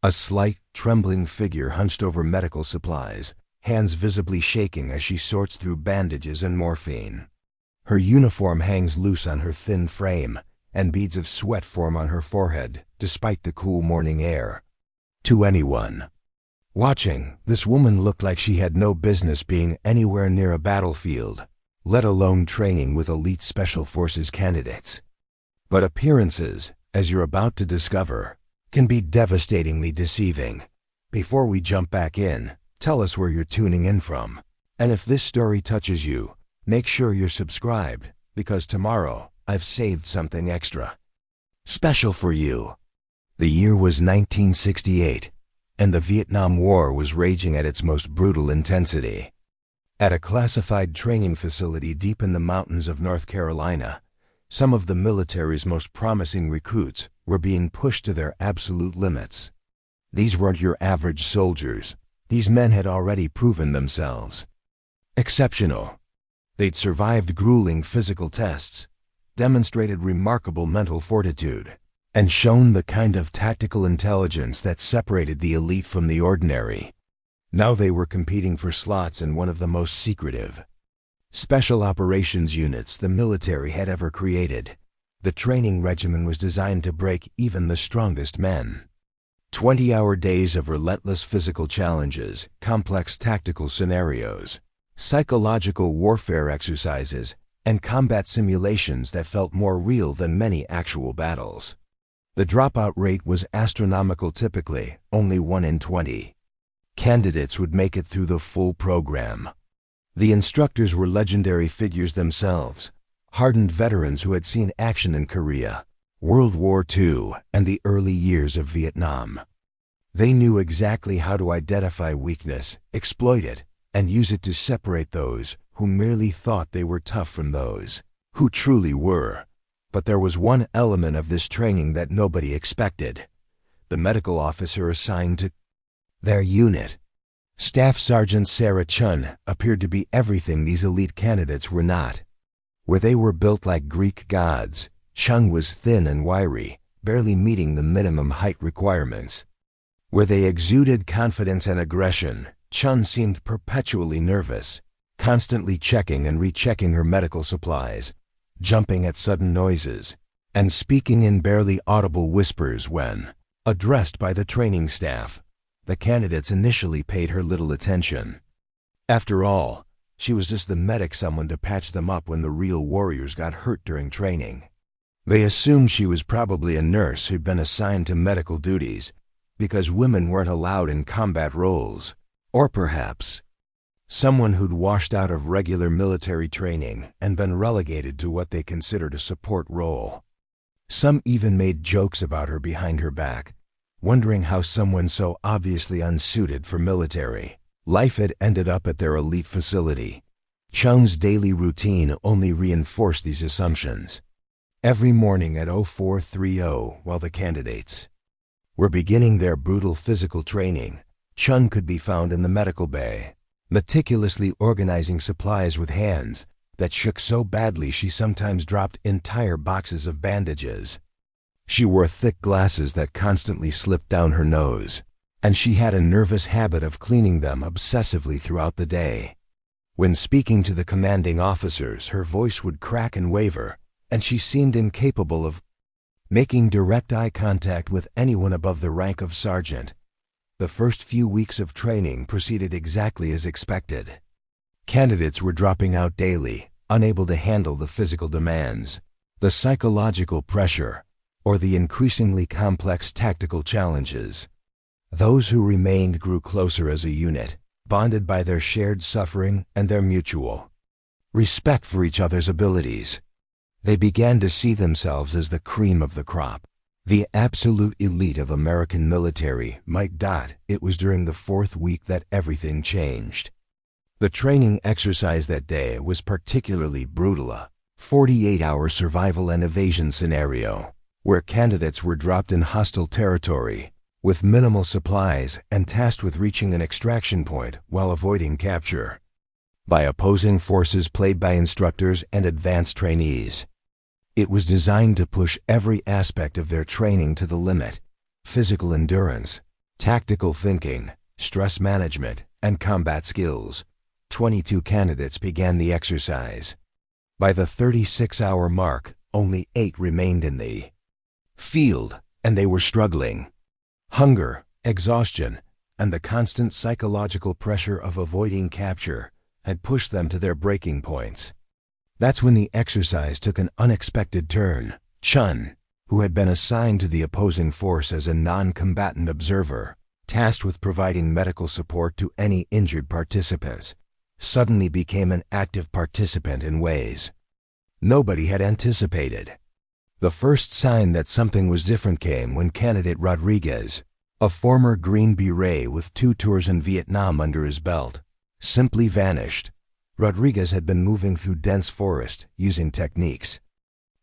A slight, trembling figure hunched over medical supplies, hands visibly shaking as she sorts through bandages and morphine. Her uniform hangs loose on her thin frame, and beads of sweat form on her forehead, despite the cool morning air. To anyone watching, this woman looked like she had no business being anywhere near a battlefield, let alone training with elite Special Forces candidates. But appearances, as you're about to discover, can be devastatingly deceiving. Before we jump back in, tell us where you're tuning in from. And if this story touches you, make sure you're subscribed, because tomorrow I've saved something extra special for you. The year was 1968, and the Vietnam War was raging at its most brutal intensity. At a classified training facility deep in the mountains of North Carolina, some of the military's most promising recruits were being pushed to their absolute limits. These weren't your average soldiers. These men had already proven themselves exceptional. They'd survived grueling physical tests, demonstrated remarkable mental fortitude, and shown the kind of tactical intelligence that separated the elite from the ordinary. Now they were competing for slots in one of the most secretive special operations units the military had ever created. The training regimen was designed to break even the strongest men. 20-hour days of relentless physical challenges, complex tactical scenarios, psychological warfare exercises, and combat simulations that felt more real than many actual battles. The dropout rate was astronomical. Typically, only 1 in 20 candidates would make it through the full program. The instructors were legendary figures themselves, hardened veterans who had seen action in Korea, World War II, and the early years of Vietnam. They knew exactly how to identify weakness, exploit it, and use it to separate those who merely thought they were tough from those who truly were. But there was one element of this training that nobody expected: the medical officer assigned to their unit. Staff Sergeant Sarah Chun appeared to be everything these elite candidates were not. Where they were built like Greek gods, Chun was thin and wiry, barely meeting the minimum height requirements. Where they exuded confidence and aggression, Chun seemed perpetually nervous, constantly checking and rechecking her medical supplies, jumping at sudden noises, and speaking in barely audible whispers when addressed by the training staff. The candidates initially paid her little attention. After all, she was just the medic, someone to patch them up when the real warriors got hurt during training. They assumed she was probably a nurse who'd been assigned to medical duties because women weren't allowed in combat roles, or perhaps someone who'd washed out of regular military training and been relegated to what they considered a support role. Some even made jokes about her behind her back, wondering how someone so obviously unsuited for military life had ended up at their elite facility. Chun's daily routine only reinforced these assumptions. Every morning at 0430, while the candidates were beginning their brutal physical training, Chun could be found in the medical bay, meticulously organizing supplies with hands that shook so badly she sometimes dropped entire boxes of bandages. She wore thick glasses that constantly slipped down her nose, and she had a nervous habit of cleaning them obsessively throughout the day. When speaking to the commanding officers, her voice would crack and waver, and she seemed incapable of making direct eye contact with anyone above the rank of sergeant. The first few weeks of training proceeded exactly as expected. Candidates were dropping out daily, unable to handle the physical demands, the psychological pressure, or the increasingly complex tactical challenges. Those who remained grew closer as a unit, bonded by their shared suffering and their mutual respect for each other's abilities. They began to see themselves as the cream of the crop, the absolute elite of American military. It was during the 4th week that everything changed. The training exercise that day was particularly brutal, a 48-hour survival and evasion scenario, where candidates were dropped in hostile territory with minimal supplies and tasked with reaching an extraction point while avoiding capture by opposing forces played by instructors and advanced trainees. It was designed to push every aspect of their training to the limit: physical endurance, tactical thinking, stress management, and combat skills. 22 candidates began the exercise. By the 36-hour mark, only 8 remained in the field, and they were struggling. Hunger, exhaustion, and the constant psychological pressure of avoiding capture had pushed them to their breaking points. That's when the exercise took an unexpected turn. Chun, who had been assigned to the opposing force as a non-combatant observer, tasked with providing medical support to any injured participants, suddenly became an active participant in ways nobody had anticipated. The first sign that something was different came when candidate Rodriguez, a former Green Beret with 2 tours in Vietnam under his belt, simply vanished. Rodriguez had been moving through dense forest using techniques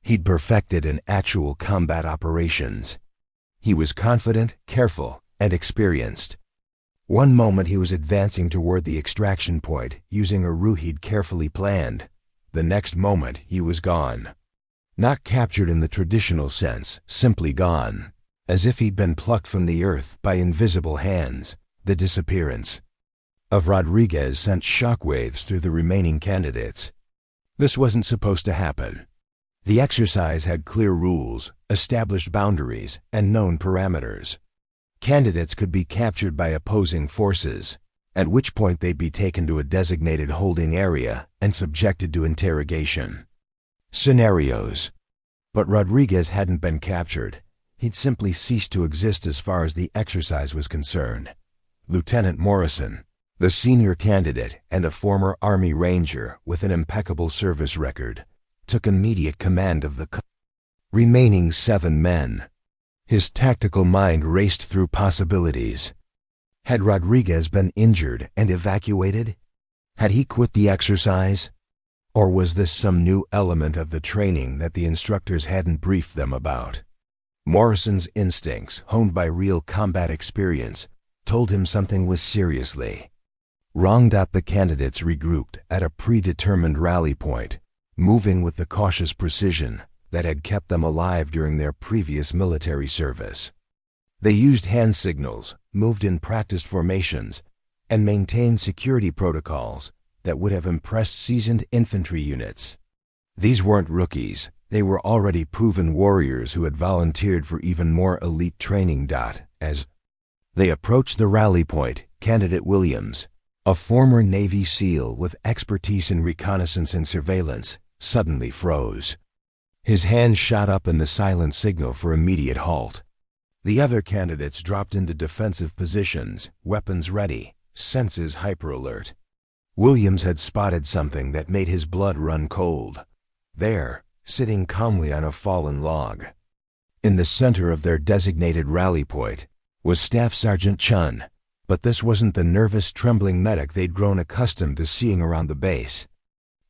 he'd perfected in actual combat operations. He was confident, careful, and experienced. One moment he was advancing toward the extraction point using a route he'd carefully planned. The next moment he was gone. Not captured in the traditional sense, simply gone. As if he'd been plucked from the earth by invisible hands. The disappearance of Rodriguez sent shockwaves through the remaining candidates. This wasn't supposed to happen. The exercise had clear rules, established boundaries, and known parameters. Candidates could be captured by opposing forces, at which point they'd be taken to a designated holding area and subjected to interrogation. Scenarios. But Rodriguez hadn't been captured. He'd simply ceased to exist as far as the exercise was concerned. Lieutenant Morrison, the senior candidate and a former Army Ranger with an impeccable service record, took immediate command of the remaining 7 men. His tactical mind raced through possibilities. Had Rodriguez been injured and evacuated? Had he quit the exercise? Or was this some new element of the training that the instructors hadn't briefed them about? Morrison's instincts, honed by real combat experience, told him something was seriously wrong. The candidates regrouped at a predetermined rally point, moving with the cautious precision that had kept them alive during their previous military service. They used hand signals, moved in practiced formations, and maintained security protocols that would have impressed seasoned infantry units. These weren't rookies. They were already proven warriors who had volunteered for even more elite training. As they approached the rally point, Candidate Williams, a former Navy SEAL with expertise in reconnaissance and surveillance, suddenly froze. His hand shot up in the silent signal for immediate halt. The other candidates dropped into defensive positions, weapons ready, senses hyper-alert. Williams had spotted something that made his blood run cold. There, sitting calmly on a fallen log, in the center of their designated rally point, was Staff Sergeant Chun. But this wasn't the nervous, trembling medic they'd grown accustomed to seeing around the base.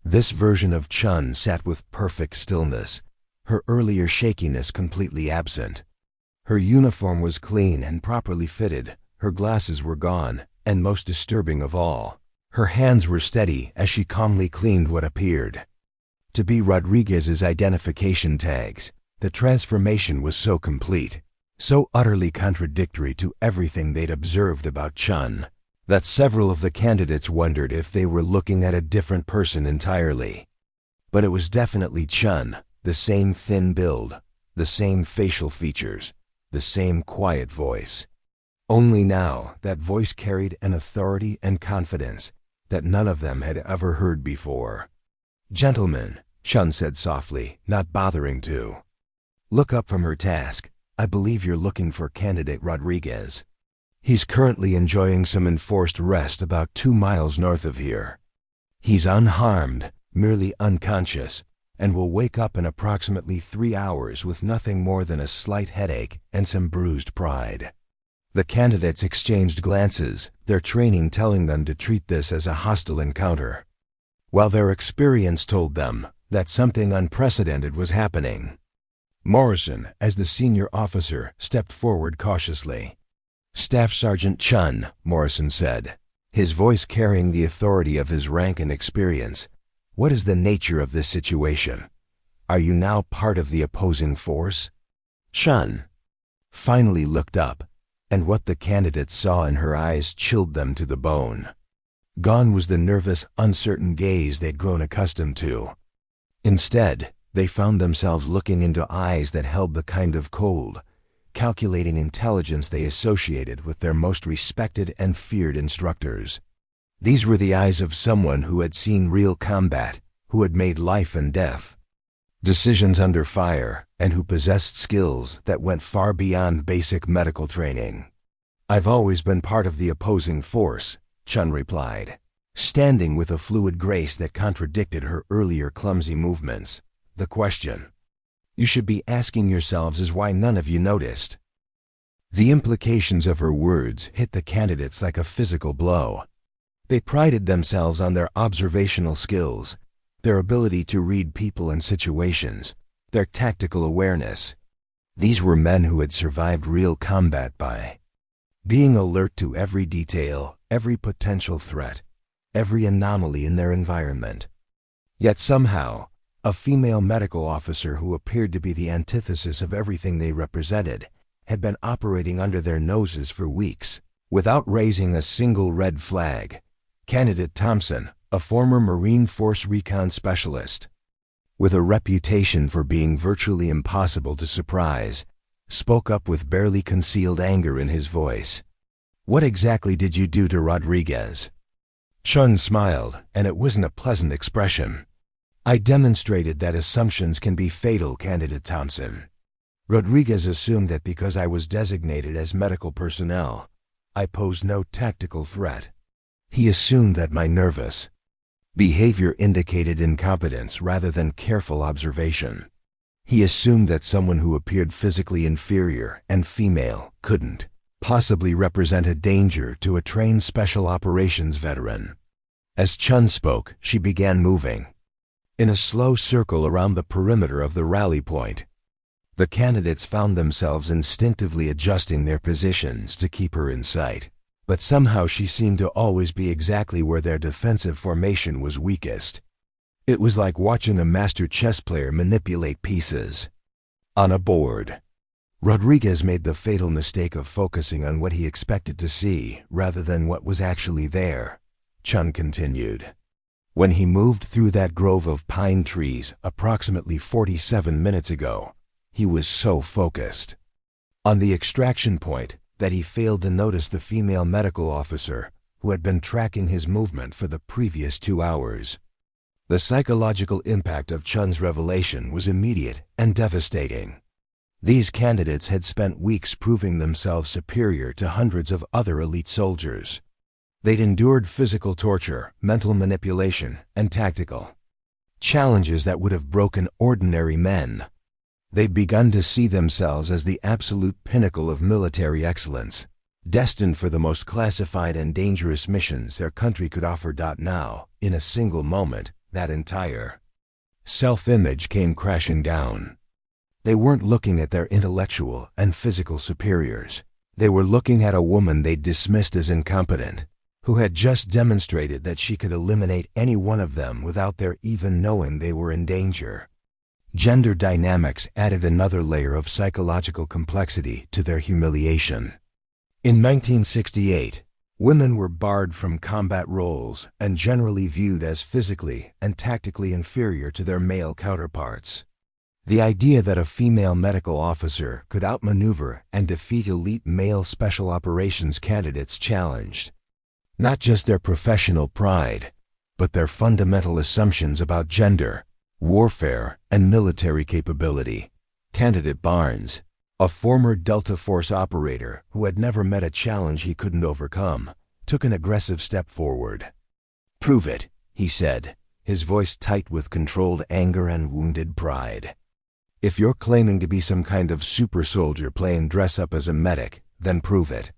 This version of Chun sat with perfect stillness, her earlier shakiness completely absent. Her uniform was clean and properly fitted, her glasses were gone, and most disturbing of all, her hands were steady as she calmly cleaned what appeared to be Rodriguez's identification tags. The transformation was so complete, so utterly contradictory to everything they'd observed about Chun, that several of the candidates wondered if they were looking at a different person entirely. But it was definitely Chun, the same thin build, the same facial features, the same quiet voice. Only now that voice carried an authority and confidence that none of them had ever heard before. "Gentlemen," Chun said softly, not bothering to look up from her task, "I believe you're looking for Candidate Rodriguez. He's currently enjoying some enforced rest about 2 miles north of here. He's unharmed, merely unconscious, and will wake up in approximately 3 hours with nothing more than a slight headache and some bruised pride." The candidates exchanged glances, their training telling them to treat this as a hostile encounter, while their experience told them that something unprecedented was happening. Morrison, as the senior officer, stepped forward cautiously. "Staff Sergeant Chun," Morrison said, his voice carrying the authority of his rank and experience, "what is the nature of this situation? Are you now part of the opposing force?" Chun finally looked up, and what the candidates saw in her eyes chilled them to the bone. Gone was the nervous, uncertain gaze they'd grown accustomed to. Instead, they found themselves looking into eyes that held the kind of cold, calculating intelligence they associated with their most respected and feared instructors. These were the eyes of someone who had seen real combat, who had made life and death decisions under fire, and who possessed skills that went far beyond basic medical training. "I've always been part of the opposing force," Chun replied, standing with a fluid grace that contradicted her earlier clumsy movements. "The question you should be asking yourselves is why none of you noticed." The implications of her words hit the candidates like a physical blow. They prided themselves on their observational skills, their ability to read people and situations, their tactical awareness. These were men who had survived real combat by being alert to every detail, every potential threat, every anomaly in their environment. Yet somehow, a female medical officer who appeared to be the antithesis of everything they represented had been operating under their noses for weeks, without raising a single red flag. Candidate Thompson, a former Marine Force recon specialist, with a reputation for being virtually impossible to surprise, spoke up with barely concealed anger in his voice. "What exactly did you do to Rodriguez?" Chun smiled, and it wasn't a pleasant expression. "I demonstrated that assumptions can be fatal, Candidate Thompson. Rodriguez assumed that because I was designated as medical personnel, I posed no tactical threat. He assumed that my nervous behavior indicated incompetence rather than careful observation. He assumed that someone who appeared physically inferior and female couldn't possibly represent a danger to a trained special operations veteran." As Chun spoke, she began moving in a slow circle around the perimeter of the rally point. The candidates found themselves instinctively adjusting their positions to keep her in sight, but somehow she seemed to always be exactly where their defensive formation was weakest. It was like watching a master chess player manipulate pieces on a board. Rodriguez made the fatal mistake of focusing on what he expected to see rather than what was actually there, Chun continued. "When he moved through that grove of pine trees approximately 47 minutes ago, he was so focused on the extraction point that he failed to notice the female medical officer who had been tracking his movement for the previous 2 hours. The psychological impact of Chun's revelation was immediate and devastating. These candidates had spent weeks proving themselves superior to hundreds of other elite soldiers. They'd endured physical torture, mental manipulation, and tactical challenges that would have broken ordinary men. They'd begun to see themselves as the absolute pinnacle of military excellence, destined for the most classified and dangerous missions their country could offer. Now, in a single moment, that entire self-image came crashing down. They weren't looking at their intellectual and physical superiors. They were looking at a woman they'd dismissed as incompetent, who had just demonstrated that she could eliminate any one of them without their even knowing they were in danger. Gender dynamics added another layer of psychological complexity to their humiliation. In 1968, women were barred from combat roles and generally viewed as physically and tactically inferior to their male counterparts. The idea that a female medical officer could outmaneuver and defeat elite male special operations candidates challenged not just their professional pride, but their fundamental assumptions about gender, warfare, and military capability. Candidate Barnes, a former Delta Force operator who had never met a challenge he couldn't overcome, took an aggressive step forward. "Prove it," he said, his voice tight with controlled anger and wounded pride. "If you're claiming to be some kind of super soldier playing dress-up as a medic, then prove it."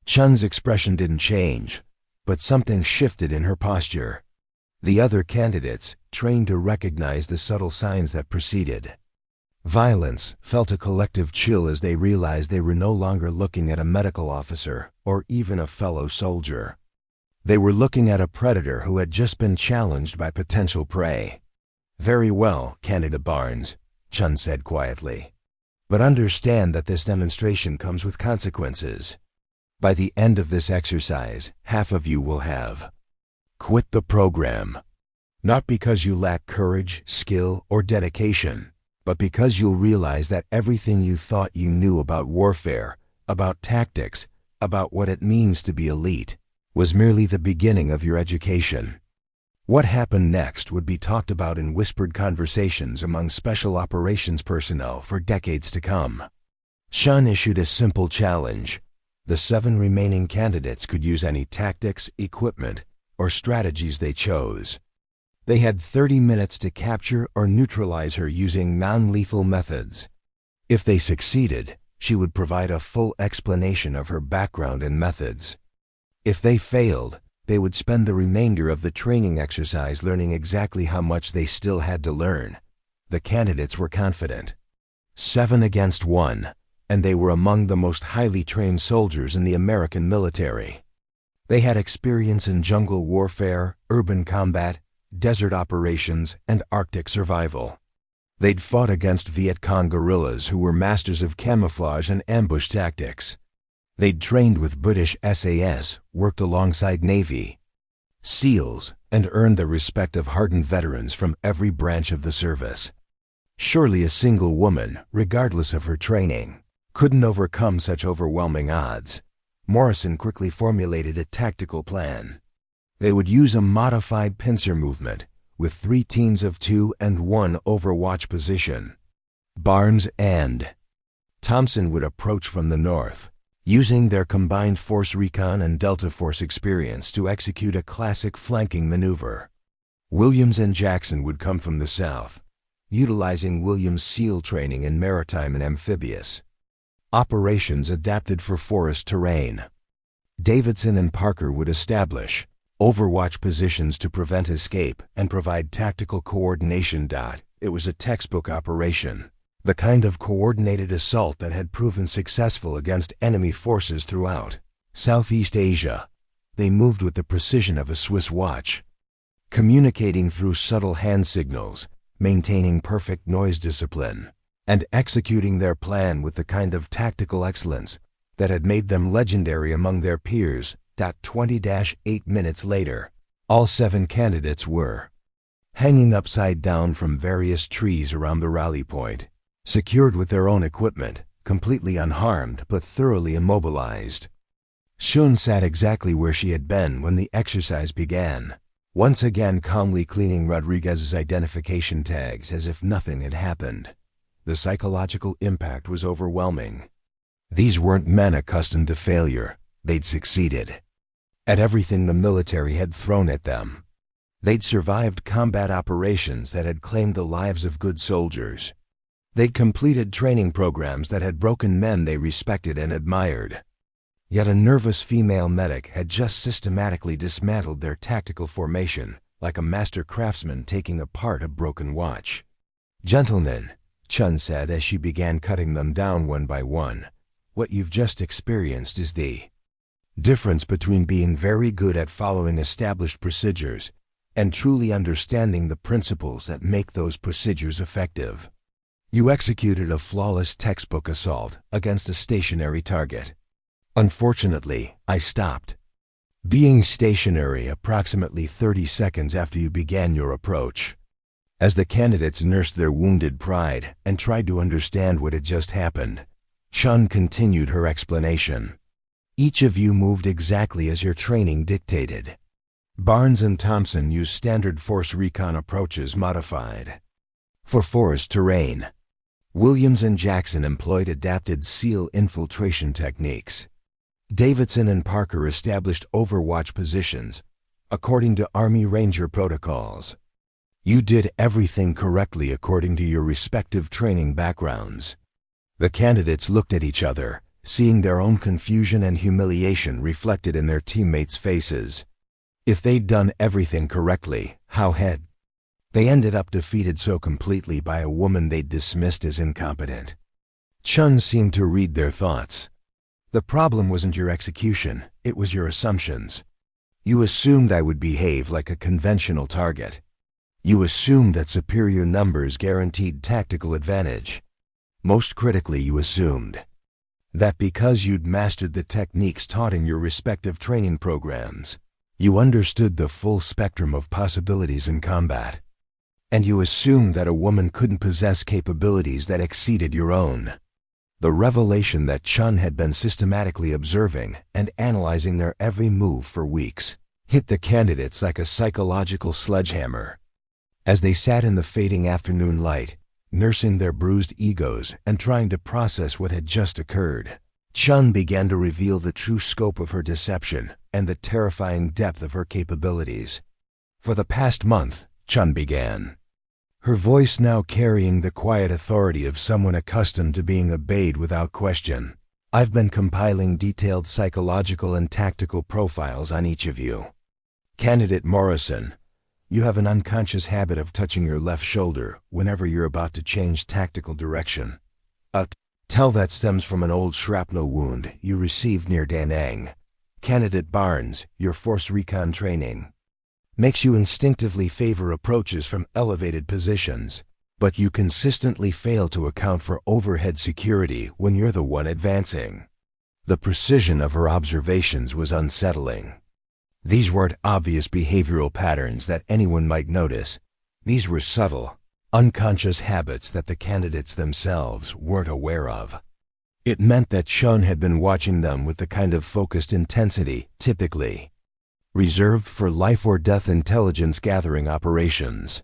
Chun's expression didn't change, but something shifted in her posture. The other candidates, trained to recognize the subtle signs that preceded violence, felt a collective chill as they realized they were no longer looking at a medical officer or even a fellow soldier. They were looking at a predator who had just been challenged by potential prey. "Very well, Candidate Barnes," Chun said quietly. "But understand that this demonstration comes with consequences. By the end of this exercise, half of you will have quit the program. Not because you lack courage, skill, or dedication, but because you'll realize that everything you thought you knew about warfare, about tactics, about what it means to be elite, was merely the beginning of your education. What happened next would be talked about in whispered conversations among special operations personnel for decades to come. Shun issued a simple challenge. The 7 remaining candidates could use any tactics, equipment, or strategies they chose. They had 30 minutes to capture or neutralize her using non-lethal methods. If they succeeded, she would provide a full explanation of her background and methods. If they failed, they would spend the remainder of the training exercise learning exactly how much they still had to learn. The candidates were confident. 7 against 1, and they were among the most highly trained soldiers in the American military. They had experience in jungle warfare, urban combat, desert operations, and Arctic survival. They'd fought against Viet Cong guerrillas who were masters of camouflage and ambush tactics. They'd trained with British SAS, worked alongside Navy SEALs, and earned the respect of hardened veterans from every branch of the service. Surely a single woman, regardless of her training, couldn't overcome such overwhelming odds. Morrison quickly formulated a tactical plan. They would use a modified pincer movement, with 3 teams of 2 and 1 overwatch position. Barnes and Thompson would approach from the north, using their combined Force Recon and Delta Force experience to execute a classic flanking maneuver. Williams and Jackson would come from the south, utilizing Williams' SEAL training in maritime and amphibious operations adapted for forest terrain. Davidson and Parker would establish overwatch positions to prevent escape and provide tactical coordination. It was a textbook operation, the kind of coordinated assault that had proven successful against enemy forces throughout Southeast Asia. They moved with the precision of a Swiss watch, communicating through subtle hand signals, maintaining perfect noise discipline, and executing their plan with the kind of tactical excellence that had made them legendary among their peers. 20-8 minutes later, all 7 candidates were hanging upside down from various trees around the rally point, secured with their own equipment, completely unharmed but thoroughly immobilized. Shun sat exactly where she had been when the exercise began, once again calmly cleaning Rodriguez's identification tags as if nothing had happened. The psychological impact was overwhelming. These weren't men accustomed to failure. They'd succeeded at everything the military had thrown at them. They'd survived combat operations that had claimed the lives of good soldiers. They'd completed training programs that had broken men they respected and admired. Yet a nervous female medic had just systematically dismantled their tactical formation, like a master craftsman taking apart a broken watch. "Gentlemen," Chun said as she began cutting them down one by one, "what you've just experienced is the difference between being very good at following established procedures and truly understanding the principles that make those procedures effective. You executed a flawless textbook assault against a stationary target. Unfortunately, I stopped being stationary approximately 30 seconds after you began your approach." As the candidates nursed their wounded pride and tried to understand what had just happened, Chun continued her explanation. "Each of you moved exactly as your training dictated. Barnes and Thompson used standard force recon approaches modified for forest terrain. Williams and Jackson employed adapted SEAL infiltration techniques. Davidson and Parker established overwatch positions according to Army Ranger protocols. You did everything correctly according to your respective training backgrounds." The candidates looked at each other, seeing their own confusion and humiliation reflected in their teammates' faces. If they'd done everything correctly, how had they ended up defeated so completely by a woman they'd dismissed as incompetent? Chun seemed to read their thoughts. "The problem wasn't your execution, it was your assumptions. You assumed I would behave like a conventional target. You assumed that superior numbers guaranteed tactical advantage. Most critically, you assumed That because you'd mastered the techniques taught in your respective training programs, you understood the full spectrum of possibilities in combat. And you assumed that a woman couldn't possess capabilities that exceeded your own. The revelation that Chun had been systematically observing and analyzing their every move for weeks hit the candidates like a psychological sledgehammer. As they sat in the fading afternoon light, nursing their bruised egos and trying to process what had just occurred, Chun began to reveal the true scope of her deception and the terrifying depth of her capabilities. For the past month, Chun began, her voice now carrying the quiet authority of someone accustomed to being obeyed without question. I've been compiling detailed psychological and tactical profiles on each of you. Candidate Morrison, you have an unconscious habit of touching your left shoulder whenever you're about to change tactical direction. Tell that stems from an old shrapnel wound you received near Da Nang. Candidate Barnes, your force recon training makes you instinctively favor approaches from elevated positions, but you consistently fail to account for overhead security when you're the one advancing. The precision of her observations was unsettling. These weren't obvious behavioral patterns that anyone might notice. These were subtle, unconscious habits that the candidates themselves weren't aware of. It meant that Chun had been watching them with the kind of focused intensity typically reserved for life-or-death intelligence gathering operations.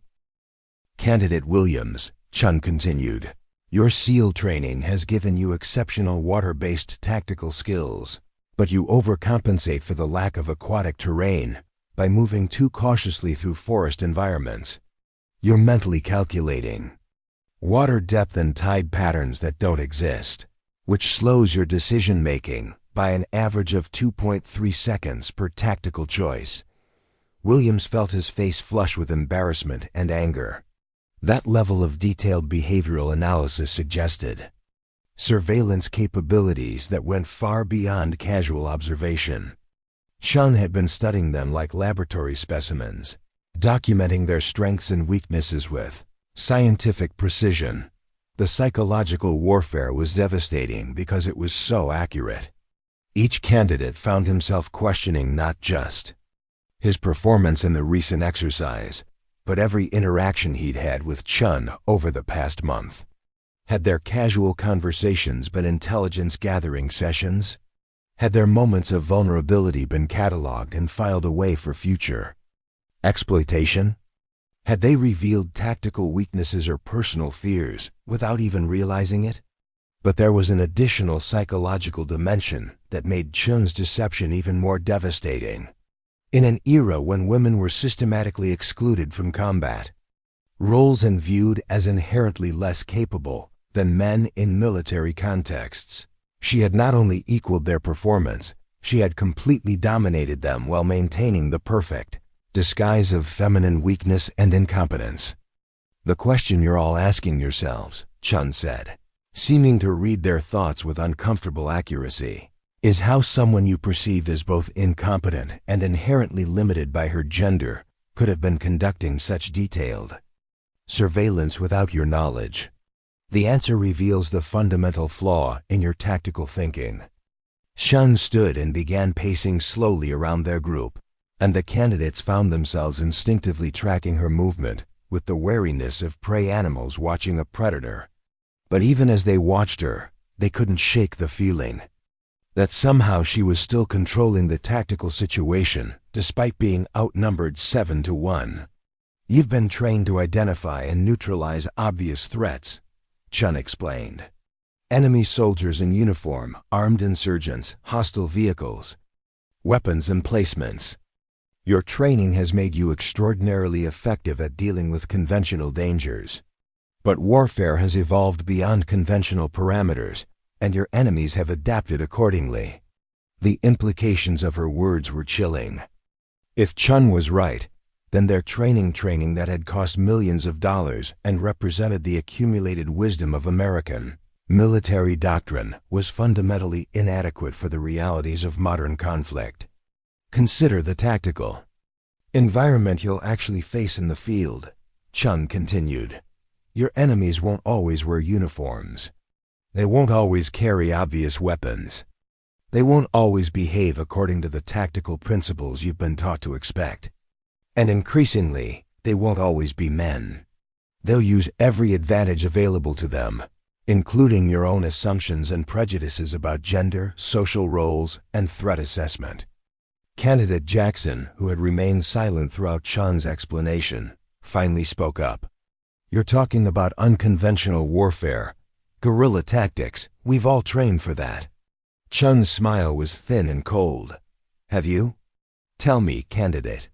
Candidate Williams, Chun continued, your SEAL training has given you exceptional water-based tactical skills, but you overcompensate for the lack of aquatic terrain by moving too cautiously through forest environments. You're mentally calculating water depth and tide patterns that don't exist, which slows your decision-making by an average of 2.3 seconds per tactical choice. Williams felt his face flush with embarrassment and anger. That level of detailed behavioral analysis suggested surveillance capabilities that went far beyond casual observation. Chun had been studying them like laboratory specimens, documenting their strengths and weaknesses with scientific precision. The psychological warfare was devastating because it was so accurate. Each candidate found himself questioning not just his performance in the recent exercise, but every interaction he'd had with Chun over the past month. Had their casual conversations been intelligence-gathering sessions? Had their moments of vulnerability been cataloged and filed away for future exploitation? Had they revealed tactical weaknesses or personal fears without even realizing it? But there was an additional psychological dimension that made Chun's deception even more devastating. In an era when women were systematically excluded from combat roles and viewed as inherently less capable than men in military contexts, she had not only equaled their performance, she had completely dominated them while maintaining the perfect disguise of feminine weakness and incompetence. The question you're all asking yourselves, Chun said, seeming to read their thoughts with uncomfortable accuracy, is how someone you perceive as both incompetent and inherently limited by her gender could have been conducting such detailed surveillance without your knowledge. The answer reveals the fundamental flaw in your tactical thinking. Chun stood and began pacing slowly around their group, and the candidates found themselves instinctively tracking her movement with the wariness of prey animals watching a predator. But even as they watched her, they couldn't shake the feeling that somehow she was still controlling the tactical situation despite being outnumbered 7-1. You've been trained to identify and neutralize obvious threats, Chun explained. Enemy soldiers in uniform, armed insurgents, hostile vehicles, weapons emplacements. Your training has made you extraordinarily effective at dealing with conventional dangers. But warfare has evolved beyond conventional parameters, and your enemies have adapted accordingly. The implications of her words were chilling. If Chun was right, then their training that had cost millions of dollars and represented the accumulated wisdom of American military doctrine was fundamentally inadequate for the realities of modern conflict. Consider the tactical environment you'll actually face in the field, Chun continued. Your enemies won't always wear uniforms. They won't always carry obvious weapons. They won't always behave according to the tactical principles you've been taught to expect. And increasingly, they won't always be men. They'll use every advantage available to them, including your own assumptions and prejudices about gender, social roles, and threat assessment. Candidate Jackson, who had remained silent throughout Chun's explanation, finally spoke up. "You're talking about unconventional warfare, guerrilla tactics. We've all trained for that." Chun's smile was thin and cold. "Have you? Tell me, candidate."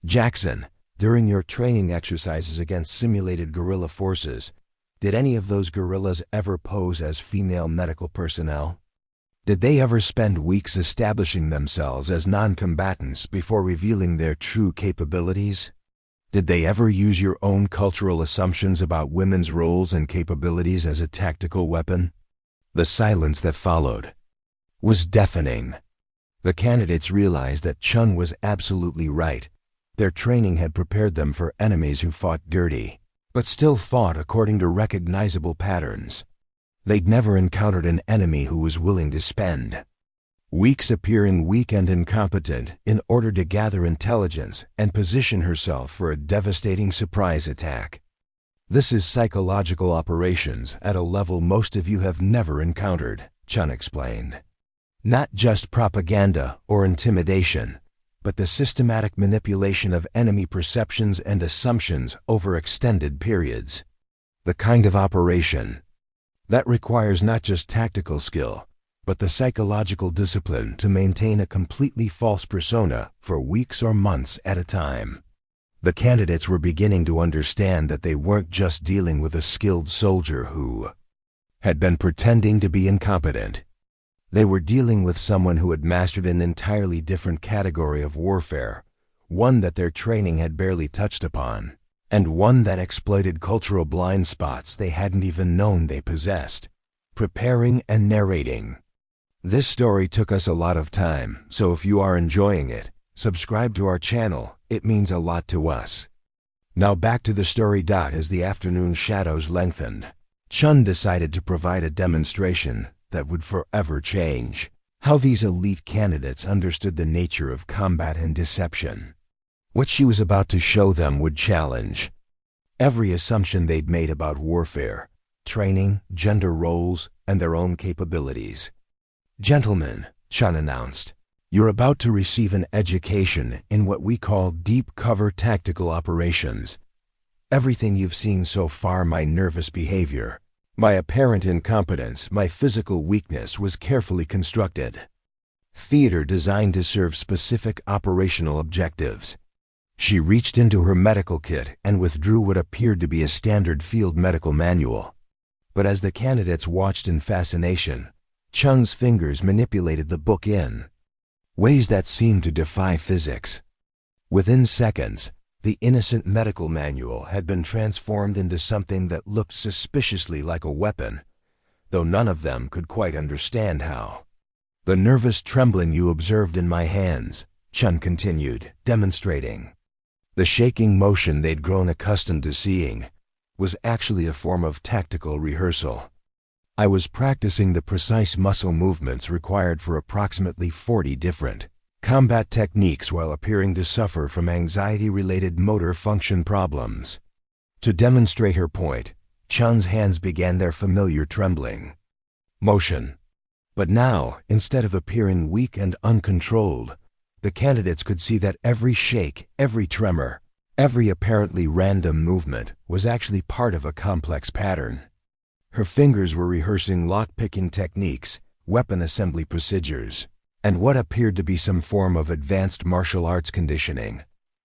"Jackson, during your training exercises against simulated guerrilla forces, did any of those guerrillas ever pose as female medical personnel? Did they ever spend weeks establishing themselves as non-combatants before revealing their true capabilities? Did they ever use your own cultural assumptions about women's roles and capabilities as a tactical weapon?" The silence that followed was deafening. The candidates realized that Chun was absolutely right. Their training had prepared them for enemies who fought dirty, but still fought according to recognizable patterns. They'd never encountered an enemy who was willing to spend weeks appearing weak and incompetent in order to gather intelligence and position herself for a devastating surprise attack. "This is psychological operations at a level most of you have never encountered," Chun explained. "Not just propaganda or intimidation, but the systematic manipulation of enemy perceptions and assumptions over extended periods. The kind of operation that requires not just tactical skill, but the psychological discipline to maintain a completely false persona for weeks or months at a time." The candidates were beginning to understand that they weren't just dealing with a skilled soldier who had been pretending to be incompetent. They were dealing with someone who had mastered an entirely different category of warfare, one that their training had barely touched upon, and one that exploited cultural blind spots they hadn't even known they possessed. Preparing and narrating. This story took us a lot of time, so if you are enjoying it, subscribe to our channel. It means a lot to us. Now back to the story. As the afternoon shadows lengthened, Chun decided to provide a demonstration that would forever change how these elite candidates understood the nature of combat and deception. What she was about to show them would challenge every assumption they'd made about warfare, training, gender roles, and their own capabilities. "Gentlemen," Chun announced, "you're about to receive an education in what we call deep cover tactical operations. Everything you've seen so far, my nervous behavior, my apparent incompetence, my physical weakness, was carefully constructed. Theater designed to serve specific operational objectives." She reached into her medical kit and withdrew what appeared to be a standard field medical manual. But as the candidates watched in fascination, Chun's fingers manipulated the book in ways that seemed to defy physics. Within seconds, the innocent medical manual had been transformed into something that looked suspiciously like a weapon, though none of them could quite understand how. "The nervous trembling you observed in my hands," Chun continued, demonstrating. The shaking motion they'd grown accustomed to seeing was actually a form of tactical rehearsal. "I was practicing the precise muscle movements required for approximately 40 different combat techniques while appearing to suffer from anxiety-related motor function problems." To demonstrate her point, Chun's hands began their familiar trembling motion. But now, instead of appearing weak and uncontrolled, the candidates could see that every shake, every tremor, every apparently random movement was actually part of a complex pattern. Her fingers were rehearsing lock-picking techniques, weapon assembly procedures, and what appeared to be some form of advanced martial arts conditioning.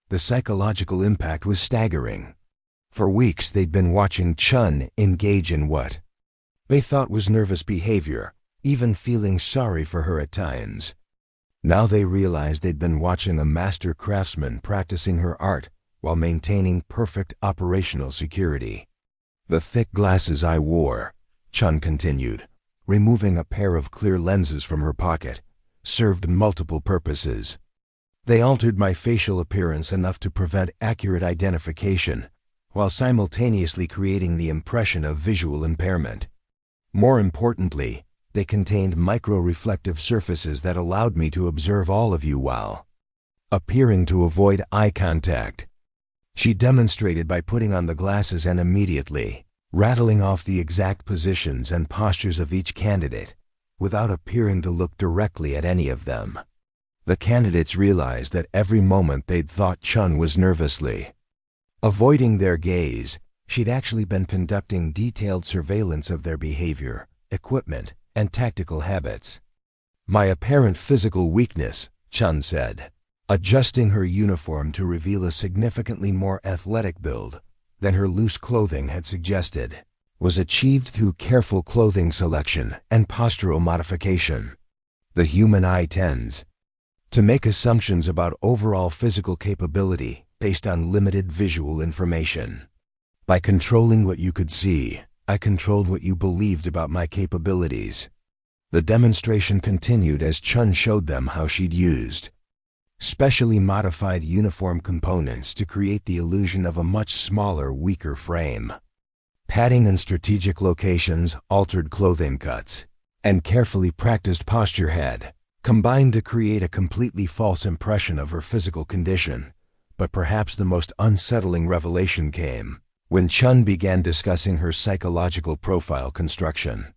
The psychological impact was staggering. For weeks they'd been watching Chun engage in what they thought was nervous behavior, even feeling sorry for her at times. Now they realized they'd been watching a master craftsman practicing her art while maintaining perfect operational security. "The thick glasses I wore," Chun continued, removing a pair of clear lenses from her pocket, "served multiple purposes. They altered my facial appearance enough to prevent accurate identification, while simultaneously creating the impression of visual impairment. More importantly, they contained micro-reflective surfaces that allowed me to observe all of you while appearing to avoid eye contact. She demonstrated by putting on the glasses and immediately rattling off the exact positions and postures of each candidate, without appearing to look directly at any of them. The candidates realized that every moment they'd thought Chun was nervously avoiding their gaze, she'd actually been conducting detailed surveillance of their behavior, equipment, and tactical habits. "My apparent physical weakness," Chun said, adjusting her uniform to reveal a significantly more athletic build than her loose clothing had suggested, was achieved through careful clothing selection and postural modification. The human eye tends to make assumptions about overall physical capability based on limited visual information. By controlling what you could see, I controlled what you believed about my capabilities. The demonstration continued as Chun showed them how she'd used specially modified uniform components to create the illusion of a much smaller, weaker frame. Padding in strategic locations, altered clothing cuts, and carefully practiced posture had combined to create a completely false impression of her physical condition. But perhaps the most unsettling revelation came when Chun began discussing her psychological profile construction.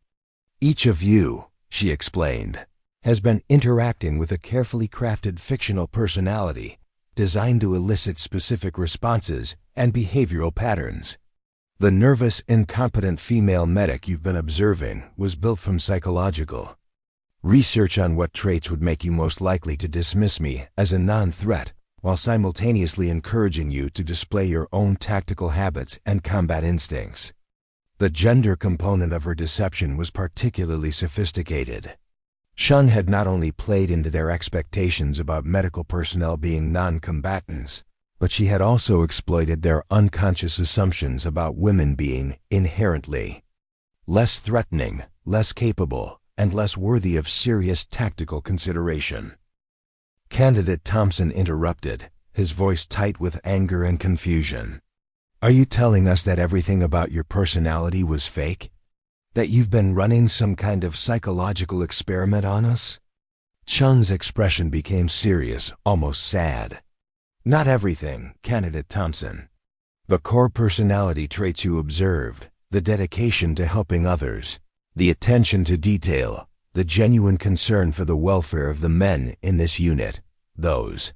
"Each of you," she explained, "has been interacting with a carefully crafted fictional personality designed to elicit specific responses and behavioral patterns. The nervous, incompetent female medic you've been observing was built from psychological research on what traits would make you most likely to dismiss me as a non-threat, while simultaneously encouraging you to display your own tactical habits and combat instincts." The gender component of her deception was particularly sophisticated. Chun had not only played into their expectations about medical personnel being non-combatants, but she had also exploited their unconscious assumptions about women being inherently less threatening, less capable, and less worthy of serious tactical consideration. Candidate Thompson interrupted, his voice tight with anger and confusion. "Are you telling us that everything about your personality was fake? That you've been running some kind of psychological experiment on us?" Chun's expression became serious, almost sad. "Not everything, Candidate Thompson. The core personality traits you observed, the dedication to helping others, the attention to detail, the genuine concern for the welfare of the men in this unit, those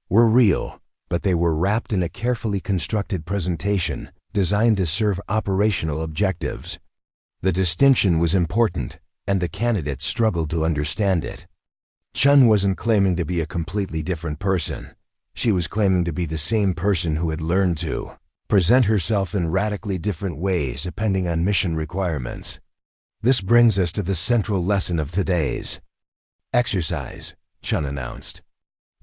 were real, but they were wrapped in a carefully constructed presentation designed to serve operational objectives." The distinction was important, and the candidates struggled to understand it. Chun wasn't claiming to be a completely different person. She was claiming to be the same person who had learned to present herself in radically different ways depending on mission requirements. "This brings us to the central lesson of today's exercise," Chun announced.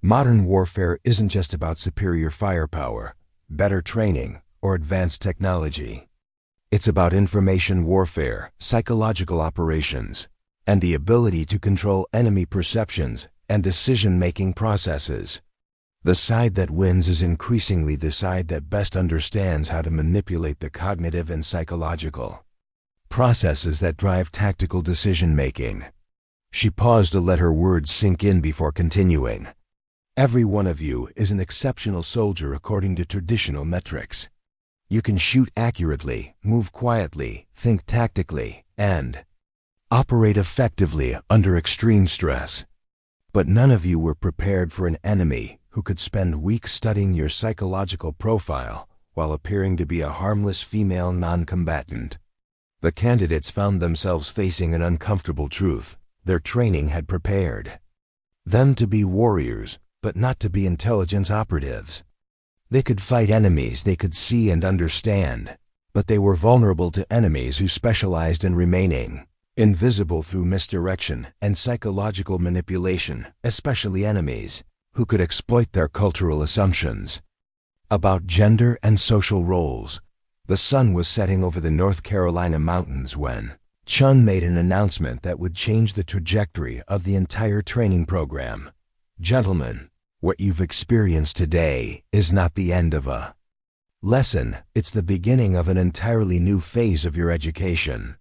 "Modern warfare isn't just about superior firepower, better training, or advanced technology. It's about information warfare, psychological operations, and the ability to control enemy perceptions and decision-making processes. The side that wins is increasingly the side that best understands how to manipulate the cognitive and psychological processes that drive tactical decision-making." She paused to let her words sink in before continuing. "Every one of you is an exceptional soldier according to traditional metrics. You can shoot accurately, move quietly, think tactically, and operate effectively under extreme stress. But none of you were prepared for an enemy who could spend weeks studying your psychological profile while appearing to be a harmless female non-combatant." The candidates found themselves facing an uncomfortable truth. Their training had prepared them to be warriors, but not to be intelligence operatives. They could fight enemies they could see and understand, but they were vulnerable to enemies who specialized in remaining invisible through misdirection and psychological manipulation, especially enemies who could exploit their cultural assumptions about gender and social roles. The sun was setting over the North Carolina mountains when Chun made an announcement that would change the trajectory of the entire training program. "Gentlemen, what you've experienced today is not the end of a lesson, it's the beginning of an entirely new phase of your education."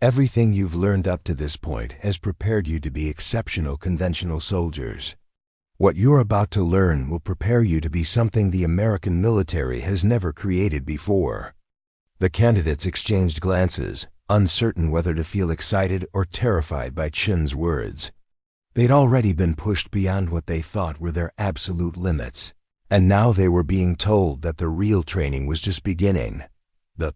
Everything you've learned up to this point has prepared you to be exceptional conventional soldiers. What you're about to learn will prepare you to be something the American military has never created before. The candidates exchanged glances, uncertain whether to feel excited or terrified by Chun's words. They'd already been pushed beyond what they thought were their absolute limits, and now they were being told that the real training was just beginning. The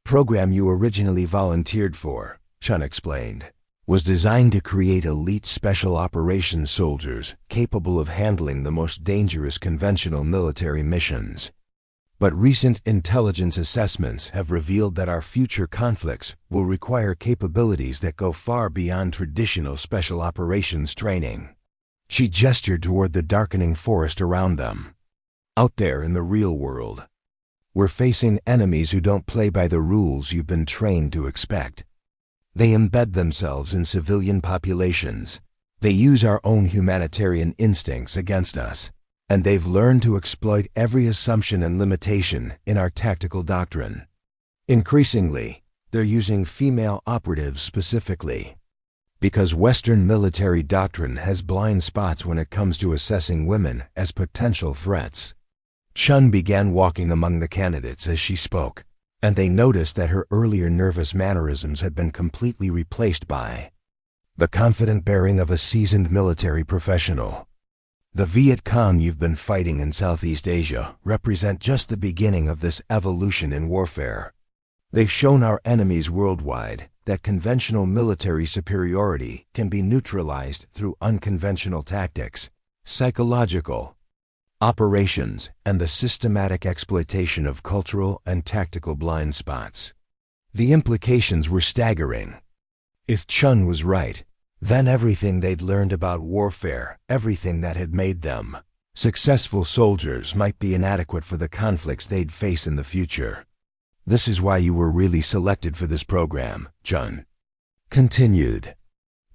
program you originally volunteered for, Chun explained, was designed to create elite special operations soldiers capable of handling the most dangerous conventional military missions. But recent intelligence assessments have revealed that our future conflicts will require capabilities that go far beyond traditional special operations training. She gestured toward the darkening forest around them. Out there in the real world, we're facing enemies who don't play by the rules you've been trained to expect. They embed themselves in civilian populations. They use our own humanitarian instincts against us. And they've learned to exploit every assumption and limitation in our tactical doctrine. Increasingly, they're using female operatives specifically, because Western military doctrine has blind spots when it comes to assessing women as potential threats. Chun began walking among the candidates as she spoke, and they noticed that her earlier nervous mannerisms had been completely replaced by the confident bearing of a seasoned military professional. The Viet Cong you've been fighting in Southeast Asia represent just the beginning of this evolution in warfare. They've shown our enemies worldwide that conventional military superiority can be neutralized through unconventional tactics, psychological operations, and the systematic exploitation of cultural and tactical blind spots. The implications were staggering. If Chun was right, then everything they'd learned about warfare, everything that had made them successful soldiers, might be inadequate for the conflicts they'd face in the future. This is why you were really selected for this program, Chun continued.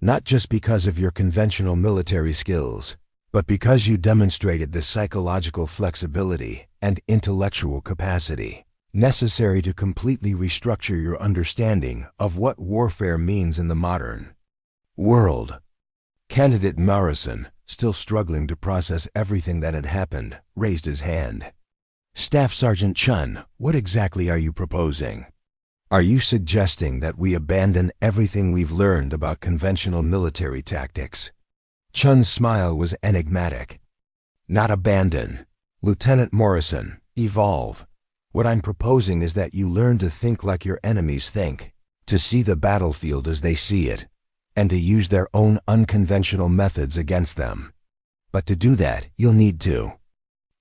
Not just because of your conventional military skills, but because you demonstrated the psychological flexibility and intellectual capacity necessary to completely restructure your understanding of what warfare means in the modern world. Candidate Morrison, still struggling to process everything that had happened, raised his hand. Staff Sergeant Chun, what exactly are you proposing? Are you suggesting that we abandon everything we've learned about conventional military tactics? Chun's smile was enigmatic. Not abandon, Lieutenant Morrison, evolve. What I'm proposing is that you learn to think like your enemies think, to see the battlefield as they see it, and to use their own unconventional methods against them. But to do that, you'll need to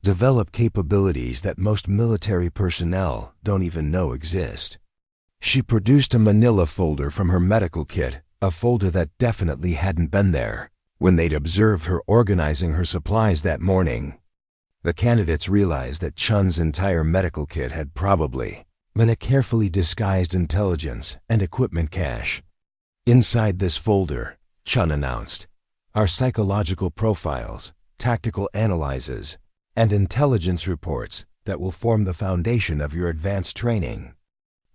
develop capabilities that most military personnel don't even know exist. She produced a manila folder from her medical kit, a folder that definitely hadn't been there when they'd observed her organizing her supplies that morning. The candidates realized that Chun's entire medical kit had probably been a carefully disguised intelligence and equipment cache. Inside this folder, Chun announced, are psychological profiles, tactical analyses, and intelligence reports that will form the foundation of your advanced training.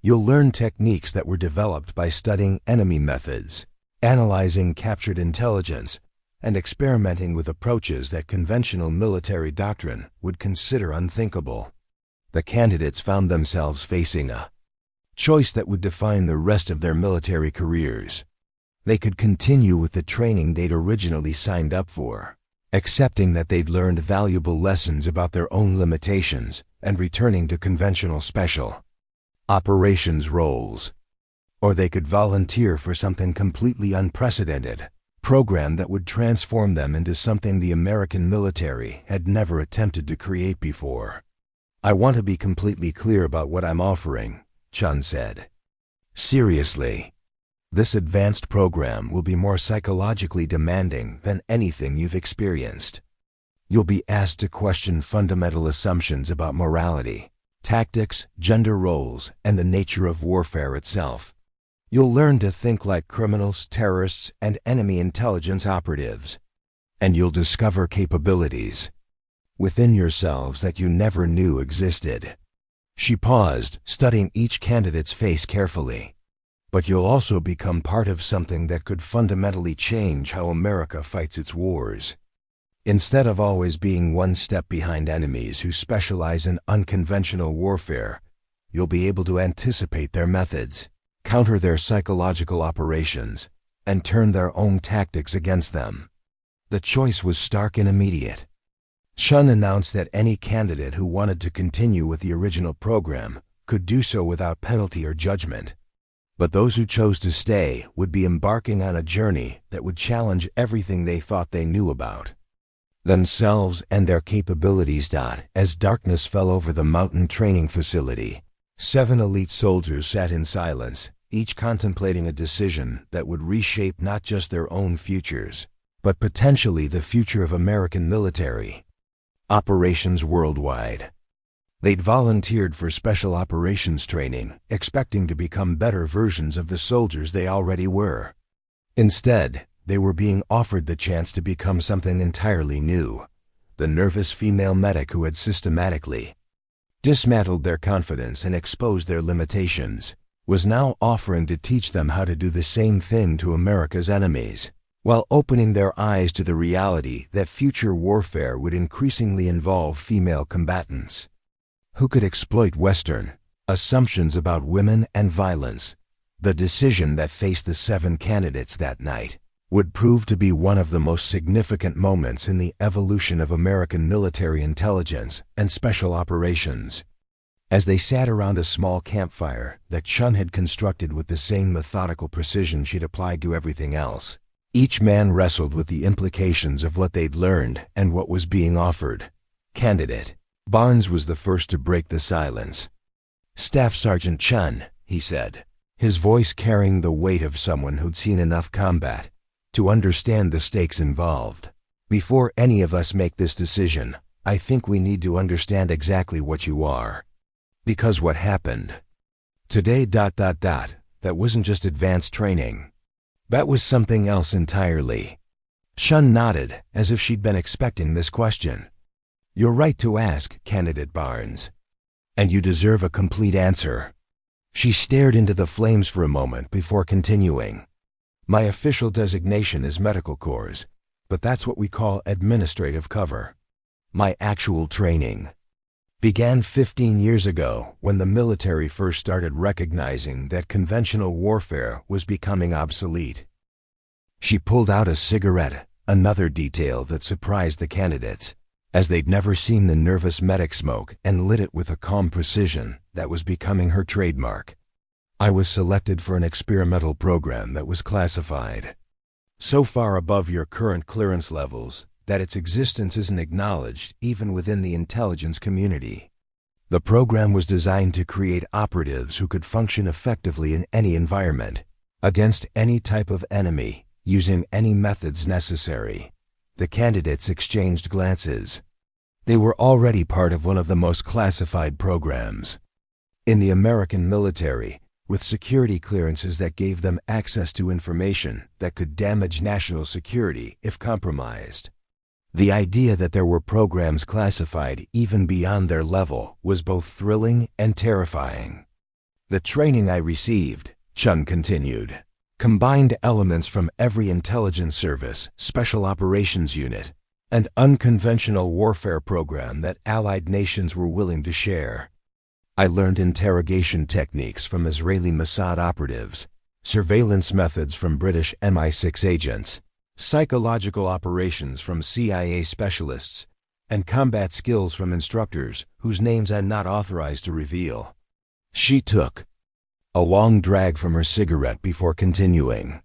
You'll learn techniques that were developed by studying enemy methods, analyzing captured intelligence, and experimenting with approaches that conventional military doctrine would consider unthinkable. The candidates found themselves facing a choice that would define the rest of their military careers. They could continue with the training they'd originally signed up for, accepting that they'd learned valuable lessons about their own limitations and returning to conventional special operations roles. Or they could volunteer for something completely unprecedented, program that would transform them into something the American military had never attempted to create before. I want to be completely clear about what I'm offering, Chun said. Seriously, this advanced program will be more psychologically demanding than anything you've experienced. You'll be asked to question fundamental assumptions about morality, tactics, gender roles, and the nature of warfare itself. You'll learn to think like criminals, terrorists, and enemy intelligence operatives. And you'll discover capabilities within yourselves that you never knew existed. She paused, studying each candidate's face carefully. But you'll also become part of something that could fundamentally change how America fights its wars. Instead of always being one step behind enemies who specialize in unconventional warfare, you'll be able to anticipate their methods, counter their psychological operations, and turn their own tactics against them. The choice was stark and immediate. Chun announced that any candidate who wanted to continue with the original program could do so without penalty or judgment. But those who chose to stay would be embarking on a journey that would challenge everything they thought they knew about themselves and their capabilities. As darkness fell over the mountain training facility, 7 elite soldiers sat in silence, each contemplating a decision that would reshape not just their own futures, but potentially the future of American military operations worldwide. They'd volunteered for special operations training, expecting to become better versions of the soldiers they already were. Instead, they were being offered the chance to become something entirely new. The nervous female medic who had systematically dismantled their confidence and exposed their limitations was now offering to teach them how to do the same thing to America's enemies, while opening their eyes to the reality that future warfare would increasingly involve female combatants who could exploit Western assumptions about women and violence. The decision that faced the 7 candidates that night would prove to be one of the most significant moments in the evolution of American military intelligence and special operations. As they sat around a small campfire that Chun had constructed with the same methodical precision she'd applied to everything else, each man wrestled with the implications of what they'd learned and what was being offered. Candidate Barnes was the first to break the silence. "Staff Sergeant Chun," he said, his voice carrying the weight of someone who'd seen enough combat to understand the stakes involved. "Before any of us make this decision, I think we need to understand exactly what you are. Because what happened today, that wasn't just advanced training. That was something else entirely." Chun nodded, as if she'd been expecting this question. "You're right to ask, Candidate Barnes. And you deserve a complete answer." She stared into the flames for a moment before continuing. "My official designation is Medical Corps, but that's what we call administrative cover. My actual training began 15 years ago when the military first started recognizing that conventional warfare was becoming obsolete." She pulled out a cigarette, another detail that surprised the candidates, as they'd never seen the nervous medic smoke, and lit it with a calm precision that was becoming her trademark. "I was selected for an experimental program that was classified so far above your current clearance levels that its existence isn't acknowledged even within the intelligence community. The program was designed to create operatives who could function effectively in any environment, against any type of enemy, using any methods necessary." The candidates exchanged glances. They were already part of one of the most classified programs in the American military, with security clearances that gave them access to information that could damage national security if compromised. The idea that there were programs classified even beyond their level was both thrilling and terrifying. "The training I received," Chun continued, "combined elements from every intelligence service, special operations unit, and unconventional warfare program that allied nations were willing to share. I learned interrogation techniques from Israeli Mossad operatives, surveillance methods from British MI6 agents, psychological operations from CIA specialists, and combat skills from instructors whose names I'm not authorized to reveal." She took a long drag from her cigarette before continuing.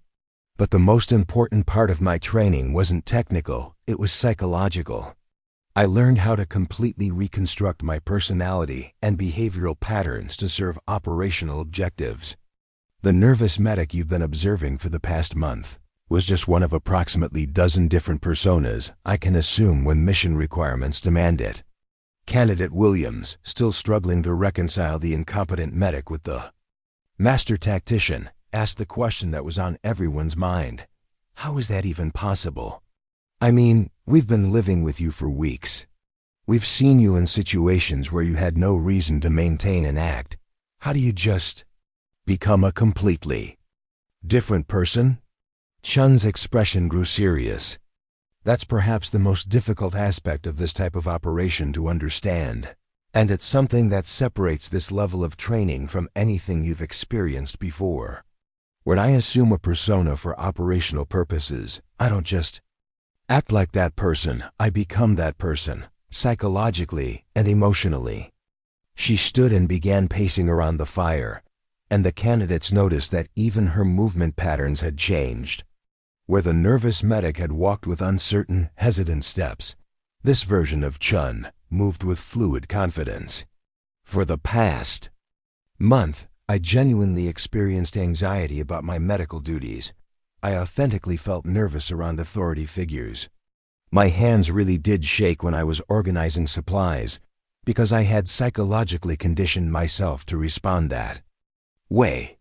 "But the most important part of my training wasn't technical, it was psychological. I learned how to completely reconstruct my personality and behavioral patterns to serve operational objectives. The nervous medic you've been observing for the past month was just one of approximately dozen different personas I can assume when mission requirements demand it." Candidate Williams, still struggling to reconcile the incompetent medic with the master tactician, asked the question that was on everyone's mind. "How is that even possible? I mean, we've been living with you for weeks. We've seen you in situations where you had no reason to maintain and act. How do you just Become a completely different person? Chun's expression grew serious. That's perhaps the most difficult aspect of this type of operation to understand. And it's something that separates this level of training from anything you've experienced before. When I assume a persona for operational purposes, I don't just act like that person, I become that person, psychologically and emotionally. She stood and began pacing around the fire, and the candidates noticed that even her movement patterns had changed. Where the nervous medic had walked with uncertain, hesitant steps, this version of Chun moved with fluid confidence. For the past month, I genuinely experienced anxiety about my medical duties. I authentically felt nervous around authority figures. My hands really did shake when I was organizing supplies, because I had psychologically conditioned myself to respond that way.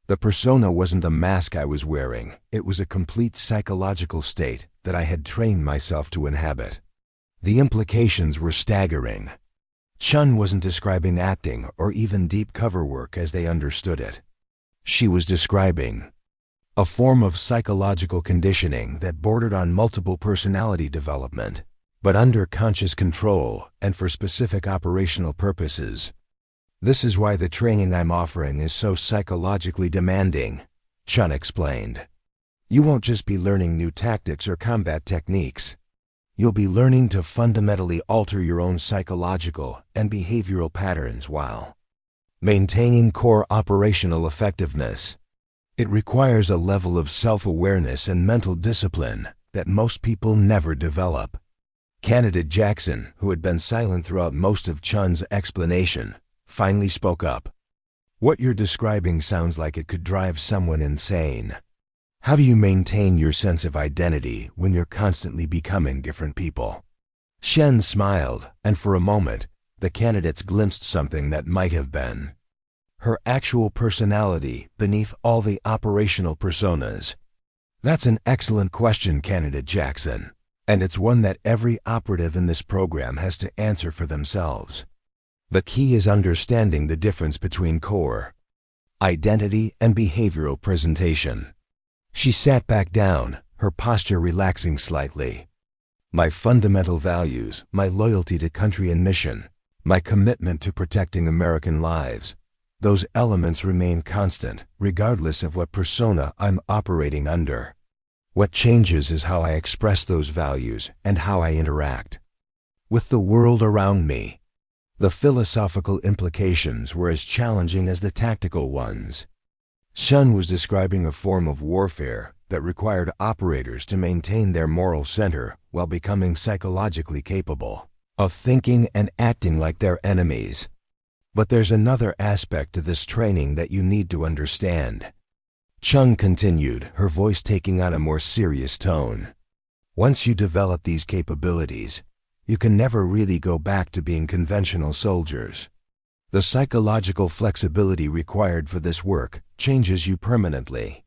The persona wasn't a mask I was wearing, it was a complete psychological state that I had trained myself to inhabit. The implications were staggering. Chun wasn't describing acting or even deep cover work as they understood it. She was describing a form of psychological conditioning that bordered on multiple personality development, but under conscious control and for specific operational purposes. This is why the training I'm offering is so psychologically demanding, Chun explained. You won't just be learning new tactics or combat techniques. You'll be learning to fundamentally alter your own psychological and behavioral patterns while maintaining core operational effectiveness. It requires a level of self-awareness and mental discipline that most people never develop. Candidate Jackson, who had been silent throughout most of Chun's explanation, finally spoke up. What you're describing sounds like it could drive someone insane. How do you maintain your sense of identity when you're constantly becoming different people? Shen smiled, and for a moment, the candidates glimpsed something that might have been her actual personality beneath all the operational personas. That's an excellent question, Candidate Jackson, and it's one that every operative in this program has to answer for themselves. The key is understanding the difference between core identity and behavioral presentation. She sat back down, her posture relaxing slightly. My fundamental values, my loyalty to country and mission, my commitment to protecting American lives, those elements remain constant, regardless of what persona I'm operating under. What changes is how I express those values and how I interact with the world around me. The philosophical implications were as challenging as the tactical ones. Sun was describing a form of warfare that required operators to maintain their moral center while becoming psychologically capable of thinking and acting like their enemies. But there's another aspect to this training that you need to understand. Chung continued, her voice taking on a more serious tone. Once you develop these capabilities, you can never really go back to being conventional soldiers. The psychological flexibility required for this work changes you permanently.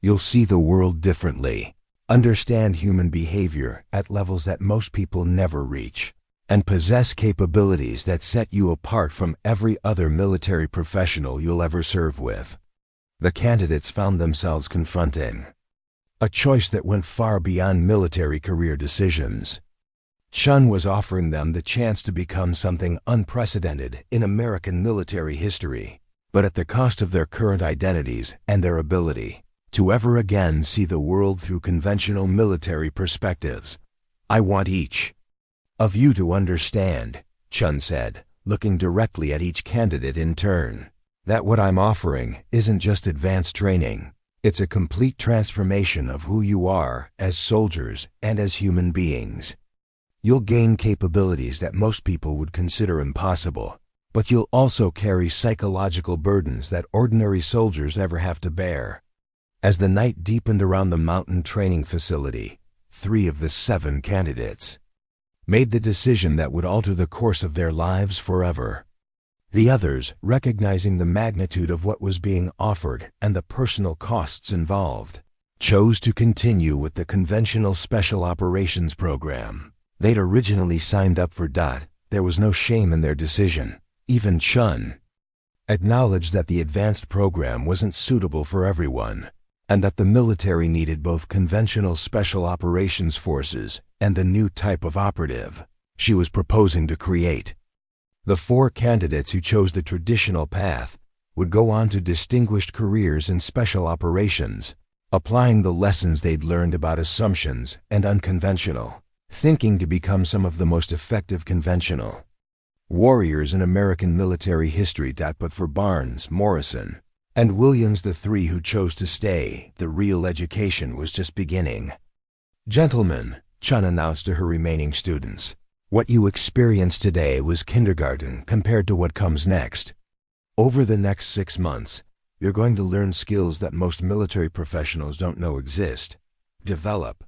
You'll see the world differently, understand human behavior at levels that most people never reach, and possess capabilities that set you apart from every other military professional you'll ever serve with. The candidates found themselves confronting a choice that went far beyond military career decisions. Chun was offering them the chance to become something unprecedented in American military history, but at the cost of their current identities and their ability to ever again see the world through conventional military perspectives. I want each of you to understand, Chun said, looking directly at each candidate in turn, that what I'm offering isn't just advanced training. It's a complete transformation of who you are as soldiers and as human beings. You'll gain capabilities that most people would consider impossible, but you'll also carry psychological burdens that ordinary soldiers never have to bear. As the night deepened around the mountain training facility, 3 of the 7 candidates made the decision that would alter the course of their lives forever. The others, recognizing the magnitude of what was being offered and the personal costs involved, chose to continue with the conventional Special Operations program they'd originally signed up for. There was no shame in their decision, even Chun. acknowledged that the advanced program wasn't suitable for everyone, and that the military needed both conventional special operations forces and the new type of operative she was proposing to create. The 4 candidates who chose the traditional path would go on to distinguished careers in special operations, applying the lessons they'd learned about assumptions and unconventional thinking to become some of the most effective conventional warriors in American military history. But for Barnes, Morrison, and Williams, the 3 who chose to stay, the real education was just beginning. "Gentlemen," Chun announced to her remaining students, "what you experienced today was kindergarten compared to what comes next. Over the next 6 months, you're going to learn skills that most military professionals don't know exist, develop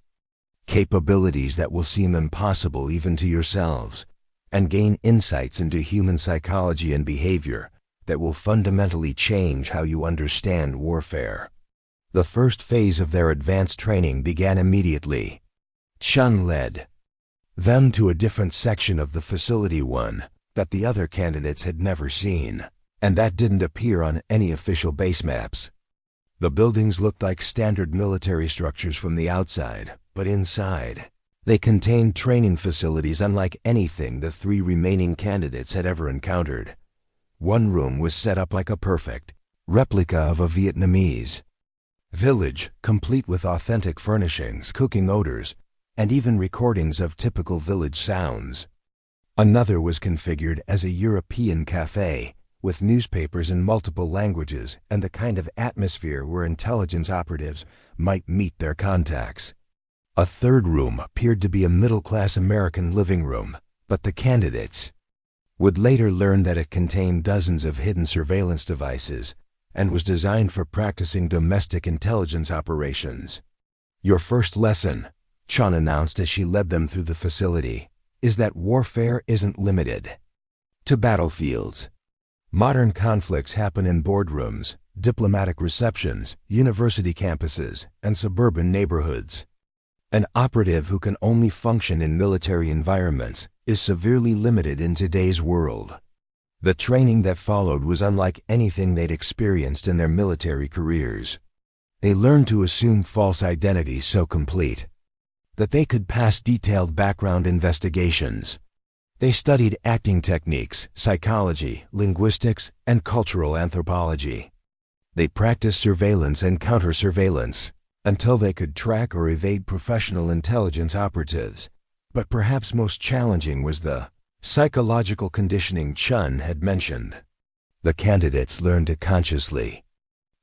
capabilities that will seem impossible even to yourselves, and gain insights into human psychology and behavior that will fundamentally change how you understand warfare." The first phase of their advanced training began immediately. Chun led them to a different section of the facility, one that the other candidates had never seen, and that didn't appear on any official base maps. The buildings looked like standard military structures from the outside, but inside, they contained training facilities unlike anything the 3 remaining candidates had ever encountered. One room was set up like a perfect replica of a Vietnamese village, complete with authentic furnishings, cooking odors, and even recordings of typical village sounds. Another was configured as a European cafe, with newspapers in multiple languages and the kind of atmosphere where intelligence operatives might meet their contacts. A third room appeared to be a middle-class American living room, but the candidates would later learn that it contained dozens of hidden surveillance devices and was designed for practicing domestic intelligence operations. "Your first lesson," Chun announced as she led them through the facility, "is that warfare isn't limited to battlefields. Modern conflicts happen in boardrooms, diplomatic receptions, university campuses, and suburban neighborhoods. An operative who can only function in military environments is severely limited in today's world." The training that followed was unlike anything they'd experienced in their military careers. They learned to assume false identities so complete that they could pass detailed background investigations. They studied acting techniques, psychology, linguistics, and cultural anthropology. They practiced surveillance and counter-surveillance until they could track or evade professional intelligence operatives. But perhaps most challenging was the psychological conditioning Chun had mentioned. The candidates learned to consciously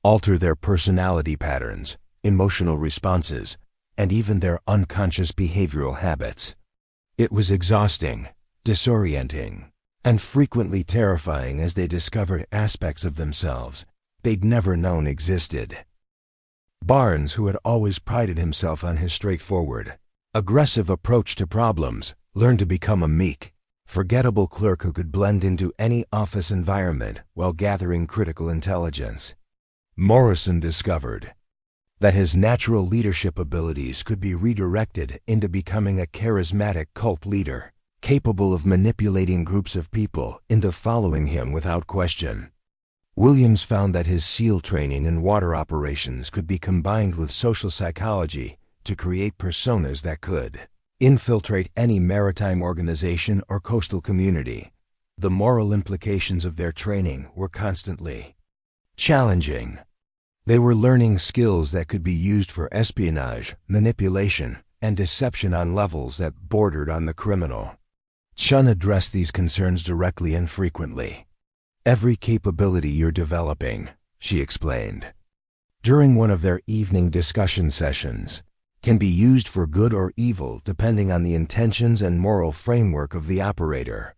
alter their personality patterns, emotional responses, and even their unconscious behavioral habits. It was exhausting, disorienting, and frequently terrifying as they discovered aspects of themselves they'd never known existed. Barnes, who had always prided himself on his straightforward, aggressive approach to problems, learned to become a meek, forgettable clerk who could blend into any office environment while gathering critical intelligence. Morrison discovered that his natural leadership abilities could be redirected into becoming a charismatic cult leader, capable of manipulating groups of people into following him without question. Williams found that his SEAL training in water operations could be combined with social psychology to create personas that could infiltrate any maritime organization or coastal community. The moral implications of their training were constantly challenging. They were learning skills that could be used for espionage, manipulation, and deception on levels that bordered on the criminal. Chun addressed these concerns directly and frequently. "Every capability you're developing," she explained, during one of their evening discussion sessions, "can be used for good or evil depending on the intentions and moral framework of the operator.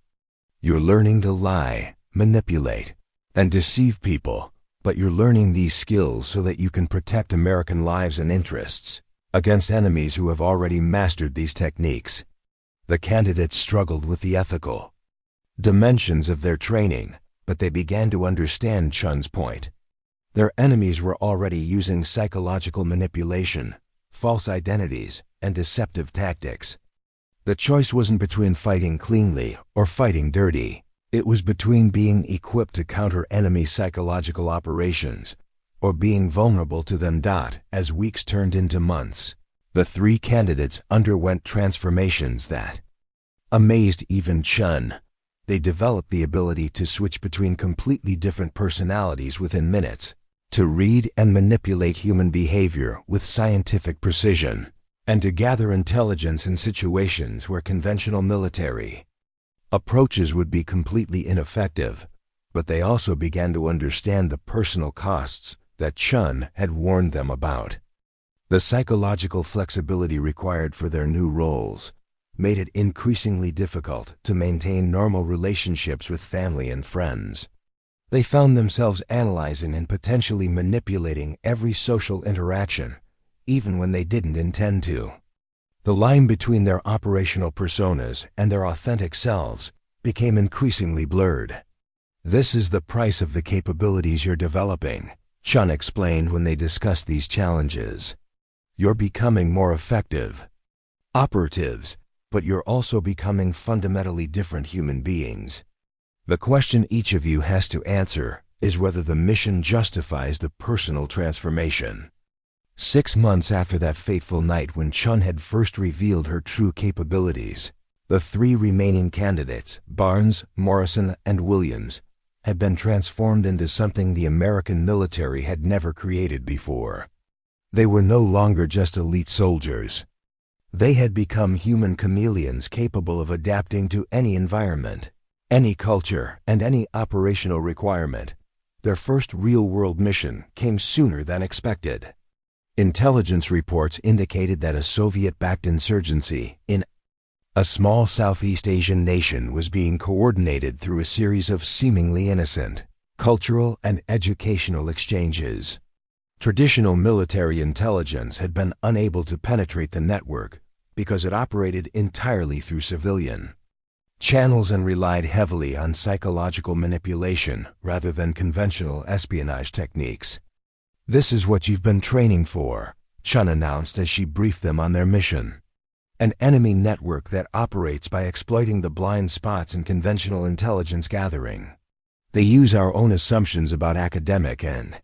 You're learning to lie, manipulate, and deceive people, but you're learning these skills so that you can protect American lives and interests against enemies who have already mastered these techniques." The candidates struggled with the ethical dimensions of their training, but they began to understand Chun's point. Their enemies were already using psychological manipulation, false identities, and deceptive tactics. The choice wasn't between fighting cleanly or fighting dirty. It was between being equipped to counter enemy psychological operations or being vulnerable to them. As weeks turned into months, the three candidates underwent transformations that amazed even Chun. They developed the ability to switch between completely different personalities within minutes, to read and manipulate human behavior with scientific precision, and to gather intelligence in situations where conventional military approaches would be completely ineffective. But they also began to understand the personal costs that Chun had warned them about. The psychological flexibility required for their new roles made it increasingly difficult to maintain normal relationships with family and friends. They found themselves analyzing and potentially manipulating every social interaction, even when they didn't intend to. The line between their operational personas and their authentic selves became increasingly blurred. "This is the price of the capabilities you're developing," Chun explained when they discussed these challenges. "You're becoming more effective operatives, but you're also becoming fundamentally different human beings. The question each of you has to answer is whether the mission justifies the personal transformation." 6 months after that fateful night when Chun had first revealed her true capabilities, the three remaining candidates, Barnes, Morrison, and Williams, had been transformed into something the American military had never created before. They were no longer just elite soldiers. They had become human chameleons capable of adapting to any environment, any culture, and any operational requirement. Their first real-world mission came sooner than expected. Intelligence reports indicated that a Soviet-backed insurgency in a small Southeast Asian nation was being coordinated through a series of seemingly innocent cultural and educational exchanges. Traditional military intelligence had been unable to penetrate the network because it operated entirely through civilian channels and relied heavily on psychological manipulation rather than conventional espionage techniques. "This is what you've been training for," Chun announced as she briefed them on their mission. "An enemy network that operates by exploiting the blind spots in conventional intelligence gathering. They use our own assumptions about academic and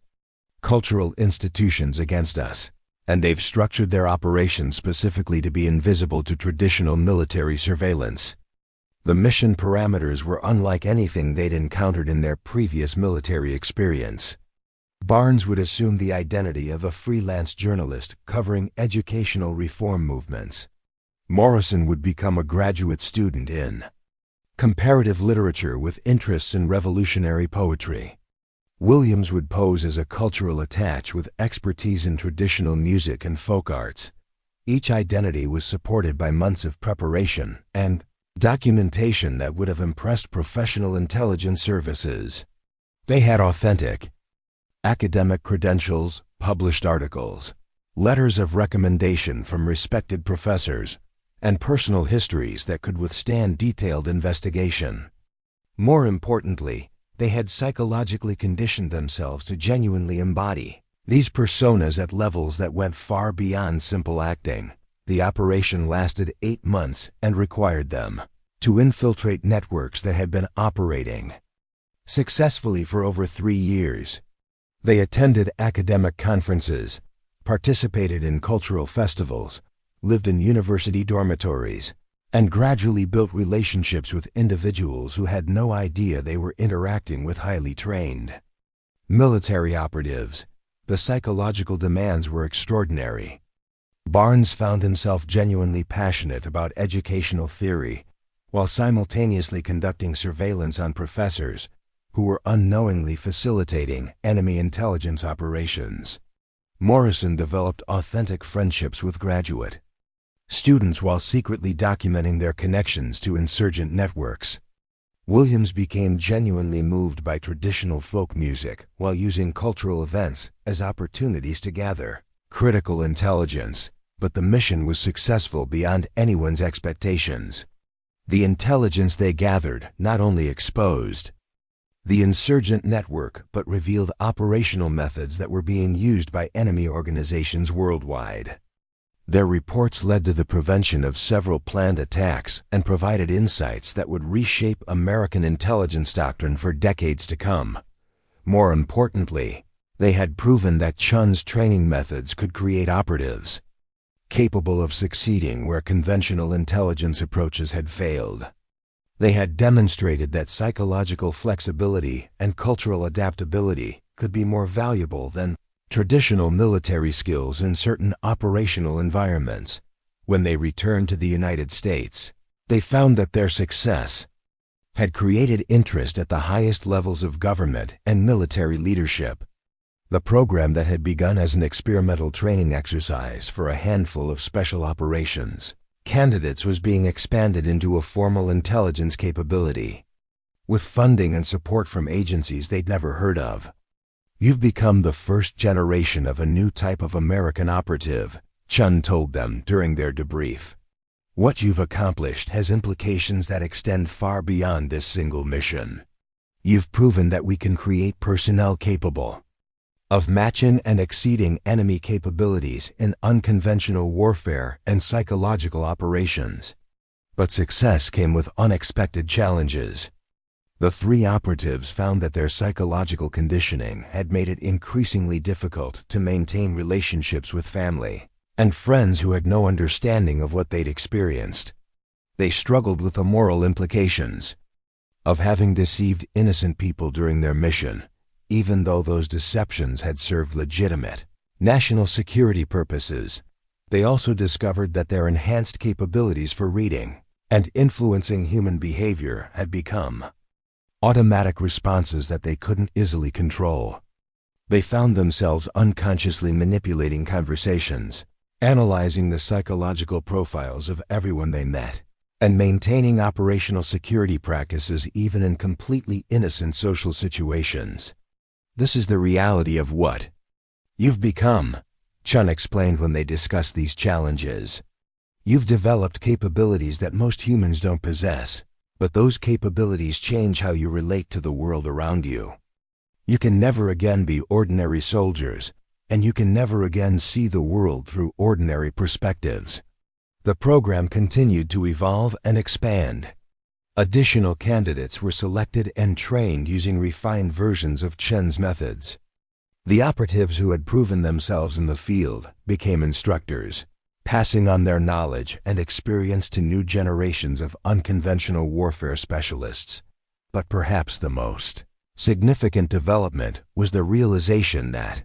cultural institutions against us, and they've structured their operations specifically to be invisible to traditional military surveillance." The mission parameters were unlike anything they'd encountered in their previous military experience. Barnes would assume the identity of a freelance journalist covering educational reform movements. Morrison would become a graduate student in comparative literature with interests in revolutionary poetry. Williams would pose as a cultural attach with expertise in traditional music and folk arts. Each identity was supported by months of preparation and documentation that would have impressed professional intelligence services. They had authentic academic credentials, published articles, letters of recommendation from respected professors, and personal histories that could withstand detailed investigation. More importantly, they had psychologically conditioned themselves to genuinely embody these personas at levels that went far beyond simple acting. The operation lasted 8 months and required them to infiltrate networks that had been operating successfully for over 3 years. They attended academic conferences, participated in cultural festivals, lived in university dormitories, and gradually built relationships with individuals who had no idea they were interacting with highly trained military operatives. The psychological demands were extraordinary. Barnes found himself genuinely passionate about educational theory, while simultaneously conducting surveillance on professors who were unknowingly facilitating enemy intelligence operations. Morrison developed authentic friendships with graduate students while secretly documenting their connections to insurgent networks. Williams became genuinely moved by traditional folk music while using cultural events as opportunities to gather critical intelligence, but the mission was successful beyond anyone's expectations. The intelligence they gathered not only exposed the insurgent network but revealed operational methods that were being used by enemy organizations worldwide. Their reports led to the prevention of several planned attacks and provided insights that would reshape American intelligence doctrine for decades to come. More importantly, they had proven that Chun's training methods could create operatives capable of succeeding where conventional intelligence approaches had failed. They had demonstrated that psychological flexibility and cultural adaptability could be more valuable than traditional military skills in certain operational environments. When they returned to the United States, they found that their success had created interest at the highest levels of government and military leadership. The program that had begun as an experimental training exercise for a handful of special operations candidates was being expanded into a formal intelligence capability, with funding and support from agencies they'd never heard of. "You've become the first generation of a new type of American operative," Chun told them during their debrief. "What you've accomplished has implications that extend far beyond this single mission. You've proven that we can create personnel capable of matching and exceeding enemy capabilities in unconventional warfare and psychological operations." But success came with unexpected challenges. The three operatives found that their psychological conditioning had made it increasingly difficult to maintain relationships with family and friends who had no understanding of what they'd experienced. They struggled with the moral implications of having deceived innocent people during their mission, even though those deceptions had served legitimate national security purposes. They also discovered that their enhanced capabilities for reading and influencing human behavior had become automatic responses that they couldn't easily control. They found themselves unconsciously manipulating conversations, analyzing the psychological profiles of everyone they met, and maintaining operational security practices even in completely innocent social situations. "This is the reality of what you've become," Chun explained when they discussed these challenges. "You've developed capabilities that most humans don't possess, but those capabilities change how you relate to the world around you. You can never again be ordinary soldiers, and you can never again see the world through ordinary perspectives." The program continued to evolve and expand. Additional candidates were selected and trained using refined versions of Chun's methods. The operatives who had proven themselves in the field became instructors, passing on their knowledge and experience to new generations of unconventional warfare specialists. But perhaps the most significant development was the realization that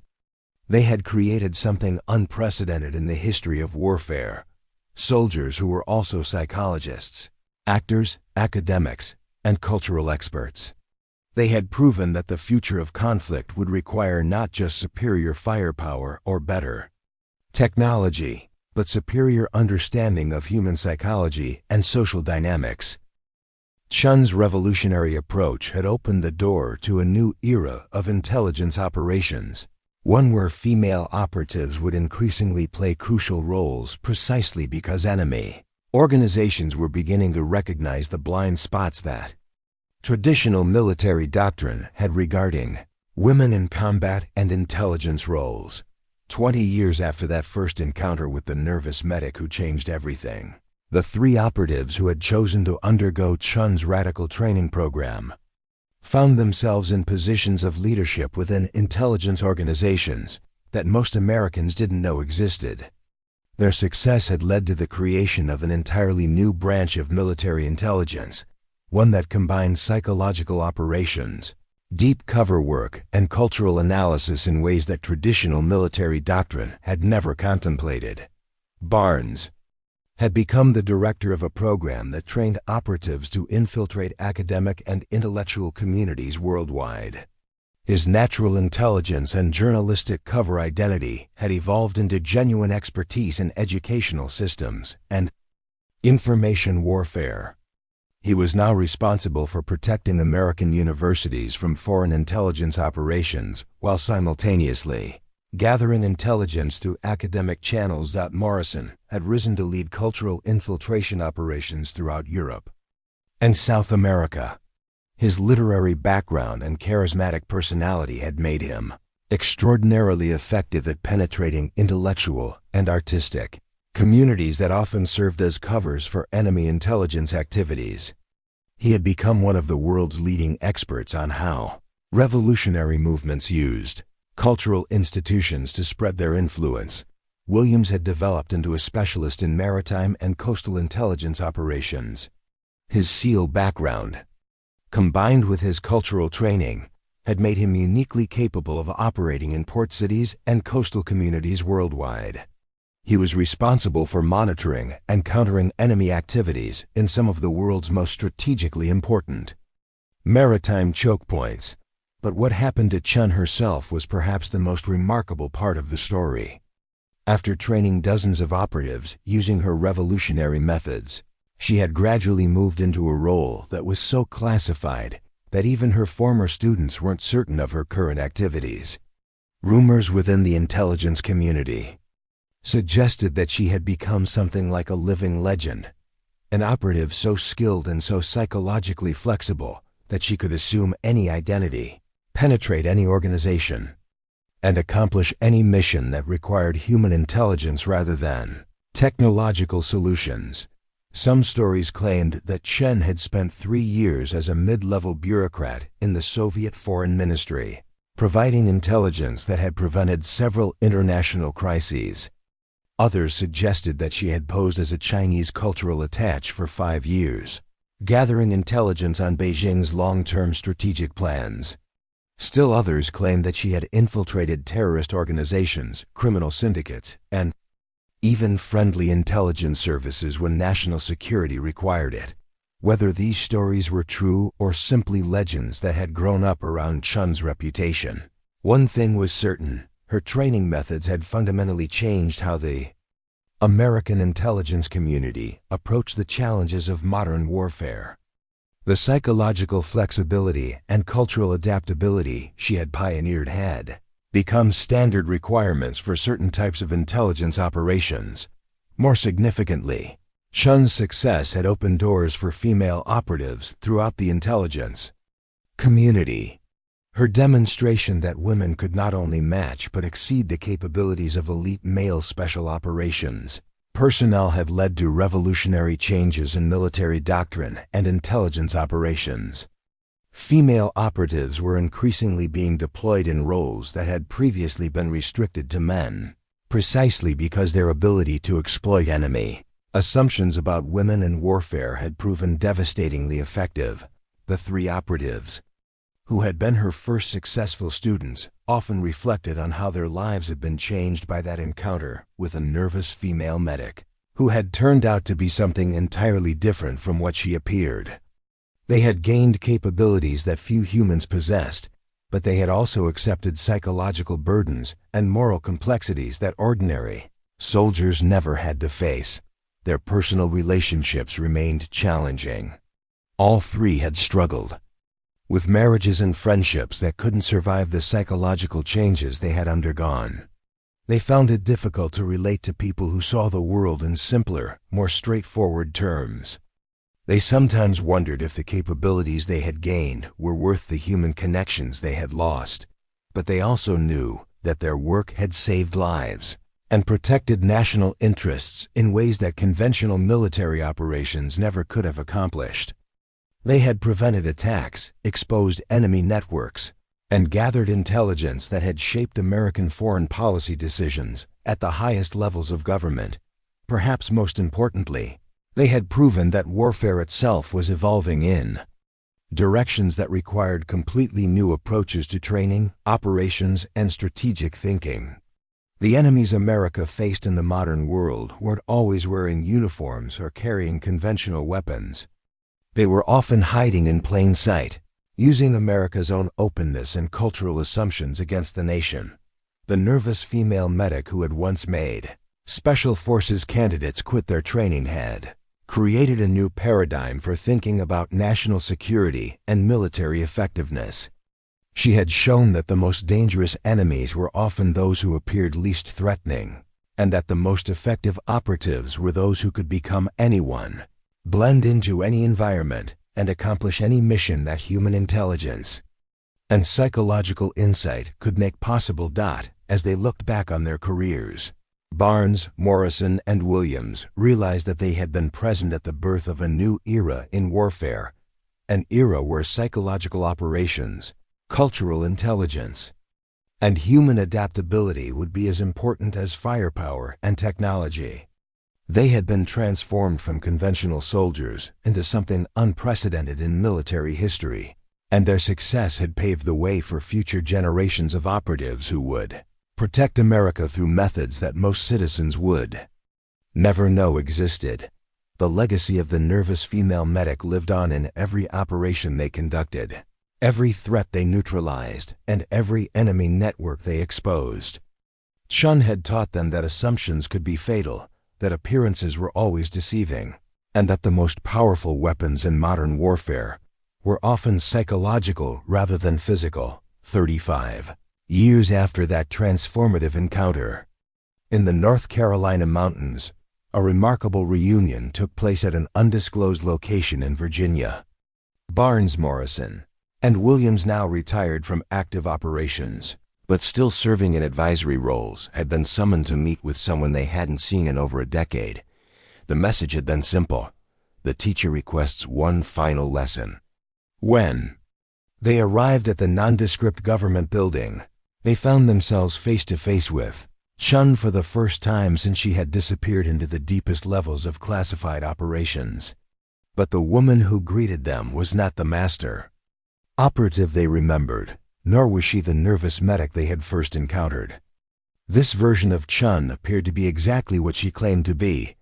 they had created something unprecedented in the history of warfare: soldiers who were also psychologists, actors, academics, and cultural experts. They had proven that the future of conflict would require not just superior firepower or better technology, but superior understanding of human psychology and social dynamics. Chun's revolutionary approach had opened the door to a new era of intelligence operations, one where female operatives would increasingly play crucial roles precisely because enemy organizations were beginning to recognize the blind spots that traditional military doctrine had regarding women in combat and intelligence roles. 20 years after that first encounter with the nervous medic who changed everything, the three operatives who had chosen to undergo Chun's radical training program found themselves in positions of leadership within intelligence organizations that most Americans didn't know existed. Their success had led to the creation of an entirely new branch of military intelligence, one that combined psychological operations, deep cover work, and cultural analysis in ways that traditional military doctrine had never contemplated. Barnes had become the director of a program that trained operatives to infiltrate academic and intellectual communities worldwide. His natural intelligence and journalistic cover identity had evolved into genuine expertise in educational systems and information warfare. He was now responsible for protecting American universities from foreign intelligence operations while simultaneously gathering intelligence through academic channels. Morrison had risen to lead cultural infiltration operations throughout Europe and South America. His literary background and charismatic personality had made him extraordinarily effective at penetrating intellectual and artistic communities that often served as covers for enemy intelligence activities. He had become one of the world's leading experts on how revolutionary movements used cultural institutions to spread their influence. Williams had developed into a specialist in maritime and coastal intelligence operations. His SEAL background, combined with his cultural training, had made him uniquely capable of operating in port cities and coastal communities worldwide. He was responsible for monitoring and countering enemy activities in some of the world's most strategically important maritime choke points. But what happened to Chun herself was perhaps the most remarkable part of the story. After training dozens of operatives using her revolutionary methods, she had gradually moved into a role that was so classified that even her former students weren't certain of her current activities. Rumors within the intelligence community suggested that she had become something like a living legend, an operative so skilled and so psychologically flexible that she could assume any identity, penetrate any organization, and accomplish any mission that required human intelligence rather than technological solutions. Some stories claimed that Chen had spent 3 years as a mid-level bureaucrat in the Soviet Foreign Ministry, providing intelligence that had prevented several international crises. Others suggested that she had posed as a Chinese cultural attaché for 5 years, gathering intelligence on Beijing's long-term strategic plans. Still others claimed that she had infiltrated terrorist organizations, criminal syndicates, and even friendly intelligence services when national security required it. Whether these stories were true or simply legends that had grown up around Chun's reputation, one thing was certain: her training methods had fundamentally changed how the American intelligence community approached the challenges of modern warfare. The psychological flexibility and cultural adaptability she had pioneered had become standard requirements for certain types of intelligence operations. More significantly, Chun's success had opened doors for female operatives throughout the intelligence community. Her demonstration that women could not only match but exceed the capabilities of elite male special operations personnel had led to revolutionary changes in military doctrine and intelligence operations. Female operatives were increasingly being deployed in roles that had previously been restricted to men, precisely because their ability to exploit enemy assumptions about women in warfare had proven devastatingly effective. The 3 operatives who had been her first successful students often reflected on how their lives had been changed by that encounter with a nervous female medic, who had turned out to be something entirely different from what she appeared. They had gained capabilities that few humans possessed, but they had also accepted psychological burdens and moral complexities that ordinary soldiers never had to face. Their personal relationships remained challenging. All 3 had struggled with marriages and friendships that couldn't survive the psychological changes they had undergone. They found it difficult to relate to people who saw the world in simpler, more straightforward terms. They sometimes wondered if the capabilities they had gained were worth the human connections they had lost, but they also knew that their work had saved lives and protected national interests in ways that conventional military operations never could have accomplished. They had prevented attacks, exposed enemy networks, and gathered intelligence that had shaped American foreign policy decisions at the highest levels of government. Perhaps most importantly, they had proven that warfare itself was evolving in directions that required completely new approaches to training, operations, and strategic thinking. The enemies America faced in the modern world weren't always wearing uniforms or carrying conventional weapons. They were often hiding in plain sight, using America's own openness and cultural assumptions against the nation. The nervous female medic who had once made Special Forces candidates quit their training had created a new paradigm for thinking about national security and military effectiveness. She had shown that the most dangerous enemies were often those who appeared least threatening, and that the most effective operatives were those who could become anyone, blend into any environment, and accomplish any mission that human intelligence and psychological insight could make possible. As they looked back on their careers, Barnes, Morrison, and Williams realized that they had been present at the birth of a new era in warfare, an era where psychological operations, cultural intelligence, and human adaptability would be as important as firepower and technology. They had been transformed from conventional soldiers into something unprecedented in military history, and their success had paved the way for future generations of operatives who would protect America through methods that most citizens would never know existed. The legacy of the nervous female medic lived on in every operation they conducted, every threat they neutralized, and every enemy network they exposed. Chun had taught them that assumptions could be fatal, that appearances were always deceiving, and that the most powerful weapons in modern warfare were often psychological rather than physical. 35 years after that transformative encounter, in the North Carolina mountains, a remarkable reunion took place at an undisclosed location in Virginia. Barnes, Morrison, and Williams, now retired from active operations, but still serving in advisory roles, had been summoned to meet with someone they hadn't seen in over a decade. The message had been simple. The teacher requests one final lesson. When they arrived at the nondescript government building, they found themselves face to face with Chun for the first time since she had disappeared into the deepest levels of classified operations. But the woman who greeted them was not the master operative they remembered, nor was she the nervous medic they had first encountered. This version of Chun appeared to be exactly what she claimed to be,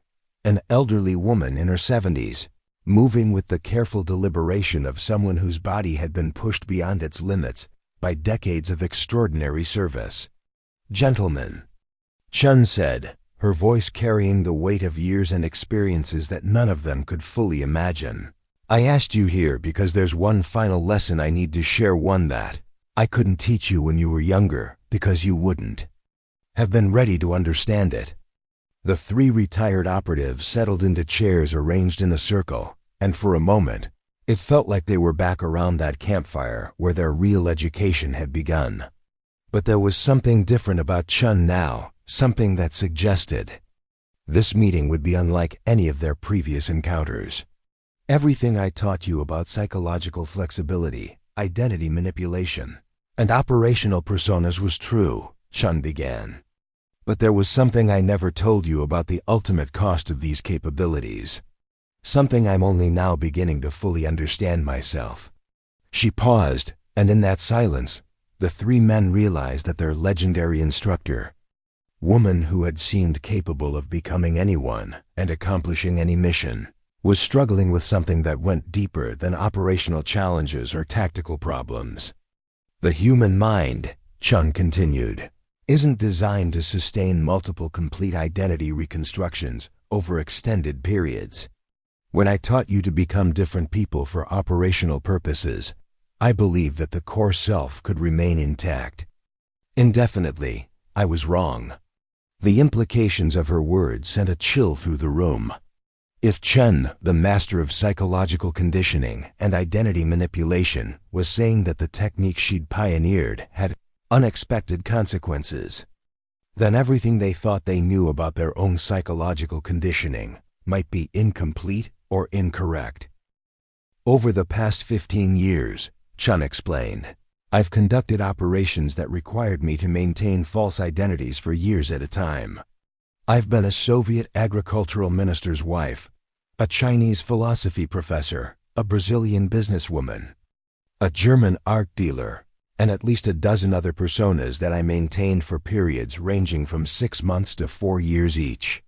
an elderly woman in her 70s, moving with the careful deliberation of someone whose body had been pushed beyond its limits by decades of extraordinary service. "Gentlemen," Chun said, her voice carrying the weight of years and experiences that none of them could fully imagine. "I asked you here because there's one final lesson I need to share, one that I couldn't teach you when you were younger because you wouldn't have been ready to understand it." The three retired operatives settled into chairs arranged in a circle, and for a moment, it felt like they were back around that campfire where their real education had begun. But there was something different about Chun now, something that suggested this meeting would be unlike any of their previous encounters. "Everything I taught you about psychological flexibility, identity manipulation, and operational personas was true," Chun began. "But there was something I never told you about the ultimate cost of these capabilities. Something I'm only now beginning to fully understand myself." She paused, and in that silence, the three men realized that their legendary instructor, woman who had seemed capable of becoming anyone and accomplishing any mission, was struggling with something that went deeper than operational challenges or tactical problems. "The human mind," Chun continued, "isn't designed to sustain multiple complete identity reconstructions over extended periods. When I taught you to become different people for operational purposes, I believed that the core self could remain intact. Indefinitely, I was wrong." The implications of her words sent a chill through the room. If Chen, the master of psychological conditioning and identity manipulation, was saying that the technique she'd pioneered had unexpected consequences, then everything they thought they knew about their own psychological conditioning might be incomplete or incorrect. "Over the past 15 years, Chun explained, I've conducted operations that required me to maintain false identities for years at a time. I've been a Soviet agricultural minister's wife, a Chinese philosophy professor, a Brazilian businesswoman, a German art dealer, and at least a dozen other personas that I maintained for periods ranging from 6 months to 4 years each."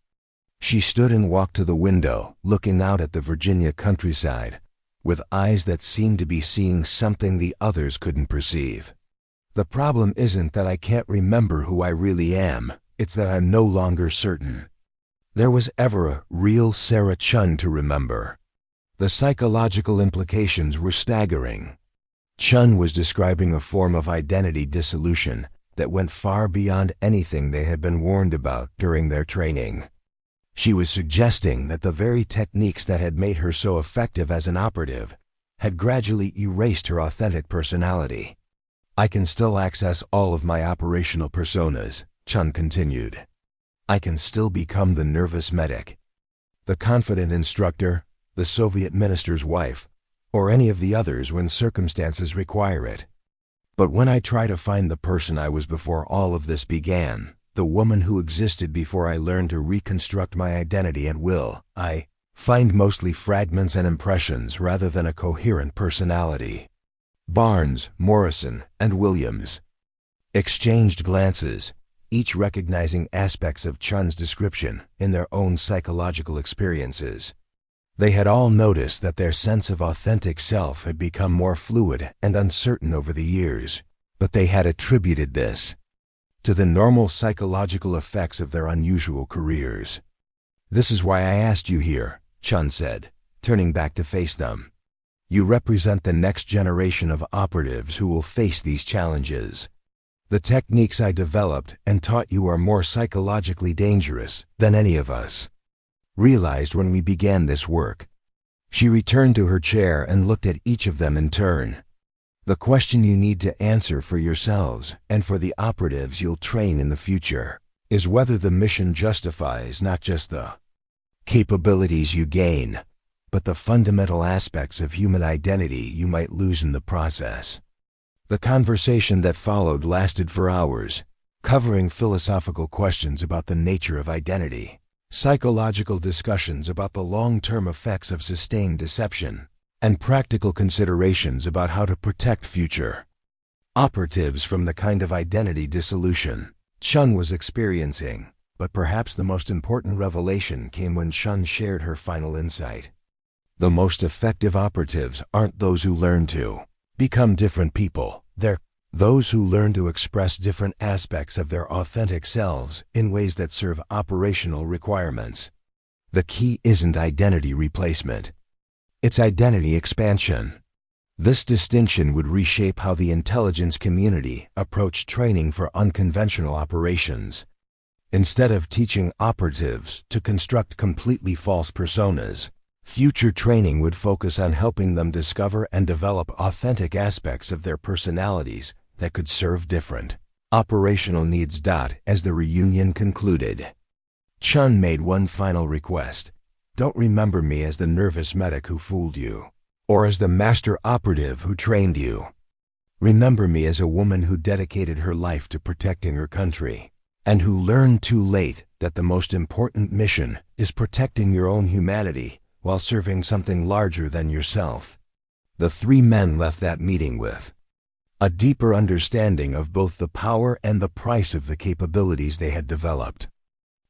She stood and walked to the window, looking out at the Virginia countryside, with eyes that seemed to be seeing something the others couldn't perceive. "The problem isn't that I can't remember who I really am, it's that I'm no longer certain there was ever a real Sarah Chun to remember." The psychological implications were staggering. Chun was describing a form of identity dissolution that went far beyond anything they had been warned about during their training. She was suggesting that the very techniques that had made her so effective as an operative had gradually erased her authentic personality. "I can still access all of my operational personas," Chun continued. I can still become the nervous medic, the confident instructor, the Soviet minister's wife, or any of the others when circumstances require it. But when I try to find the person I was before all of this began, the woman who existed before I learned to reconstruct my identity at will, I find mostly fragments and impressions rather than a coherent personality. Barnes, Morrison, and Williams exchanged glances, each recognizing aspects of Chun's description in their own psychological experiences. They had all noticed that their sense of authentic self had become more fluid and uncertain over the years, but they had attributed this to the normal psychological effects of their unusual careers. "This is why I asked you here," Chun said, turning back to face them. "You represent the next generation of operatives who will face these challenges. The techniques I developed and taught you are more psychologically dangerous than any of us realized when we began this work." She returned to her chair and looked at each of them in turn. "The question you need to answer for yourselves and for the operatives you'll train in the future is whether the mission justifies not just the capabilities you gain, but the fundamental aspects of human identity you might lose in the process." The conversation that followed lasted for hours, covering philosophical questions about the nature of identity, psychological discussions about the long-term effects of sustained deception, and practical considerations about how to protect future operatives from the kind of identity dissolution Chun was experiencing. But perhaps the most important revelation came when Chun shared her final insight. The most effective operatives aren't those who learn to become different people. They're those who learn to express different aspects of their authentic selves in ways that serve operational requirements. The key isn't identity replacement. It's identity expansion. This distinction would reshape how the intelligence community approached training for unconventional operations. Instead of teaching operatives to construct completely false personas, future training would focus on helping them discover and develop authentic aspects of their personalities that could serve different operational needs. As the reunion concluded, Chun made one final request. "Don't remember me as the nervous medic who fooled you, or as the master operative who trained you. Remember me as a woman who dedicated her life to protecting her country, and who learned too late that the most important mission is protecting your own humanity while serving something larger than yourself." The three men left that meeting with a deeper understanding of both the power and the price of the capabilities they had developed.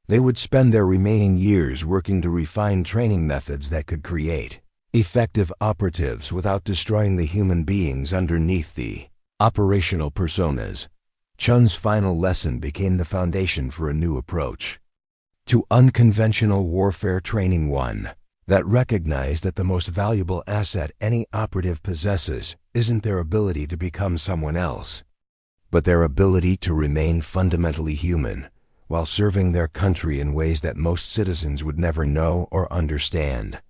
They would spend their remaining years working to refine training methods that could create effective operatives without destroying the human beings underneath the operational personas. Chun's final lesson became the foundation for a new approach to unconventional warfare training, one that recognized that the most valuable asset any operative possesses isn't their ability to become someone else, but their ability to remain fundamentally human while serving their country in ways that most citizens would never know or understand.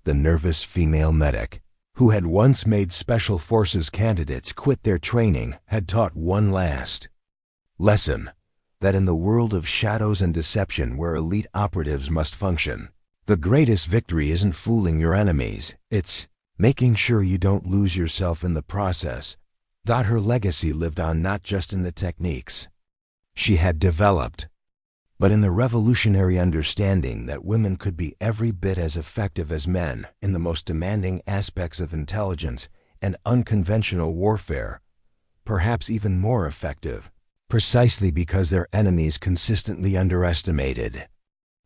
The nervous female medic, who had once made Special Forces candidates quit their training, had taught one last lesson: that in the world of shadows and deception where elite operatives must function, the greatest victory isn't fooling your enemies, it's making sure you don't lose yourself in the process. Her legacy lived on not just in the techniques she had developed, but in the revolutionary understanding that women could be every bit as effective as men in the most demanding aspects of intelligence and unconventional warfare, perhaps even more effective, precisely because their enemies consistently underestimated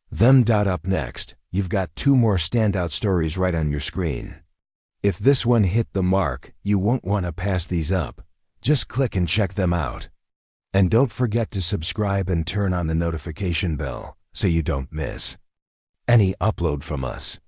them. Up next, you've got two more standout stories right on your screen. If this one hit the mark, you won't want to pass these up. Just click and check them out. And don't forget to subscribe and turn on the notification bell so you don't miss any upload from us.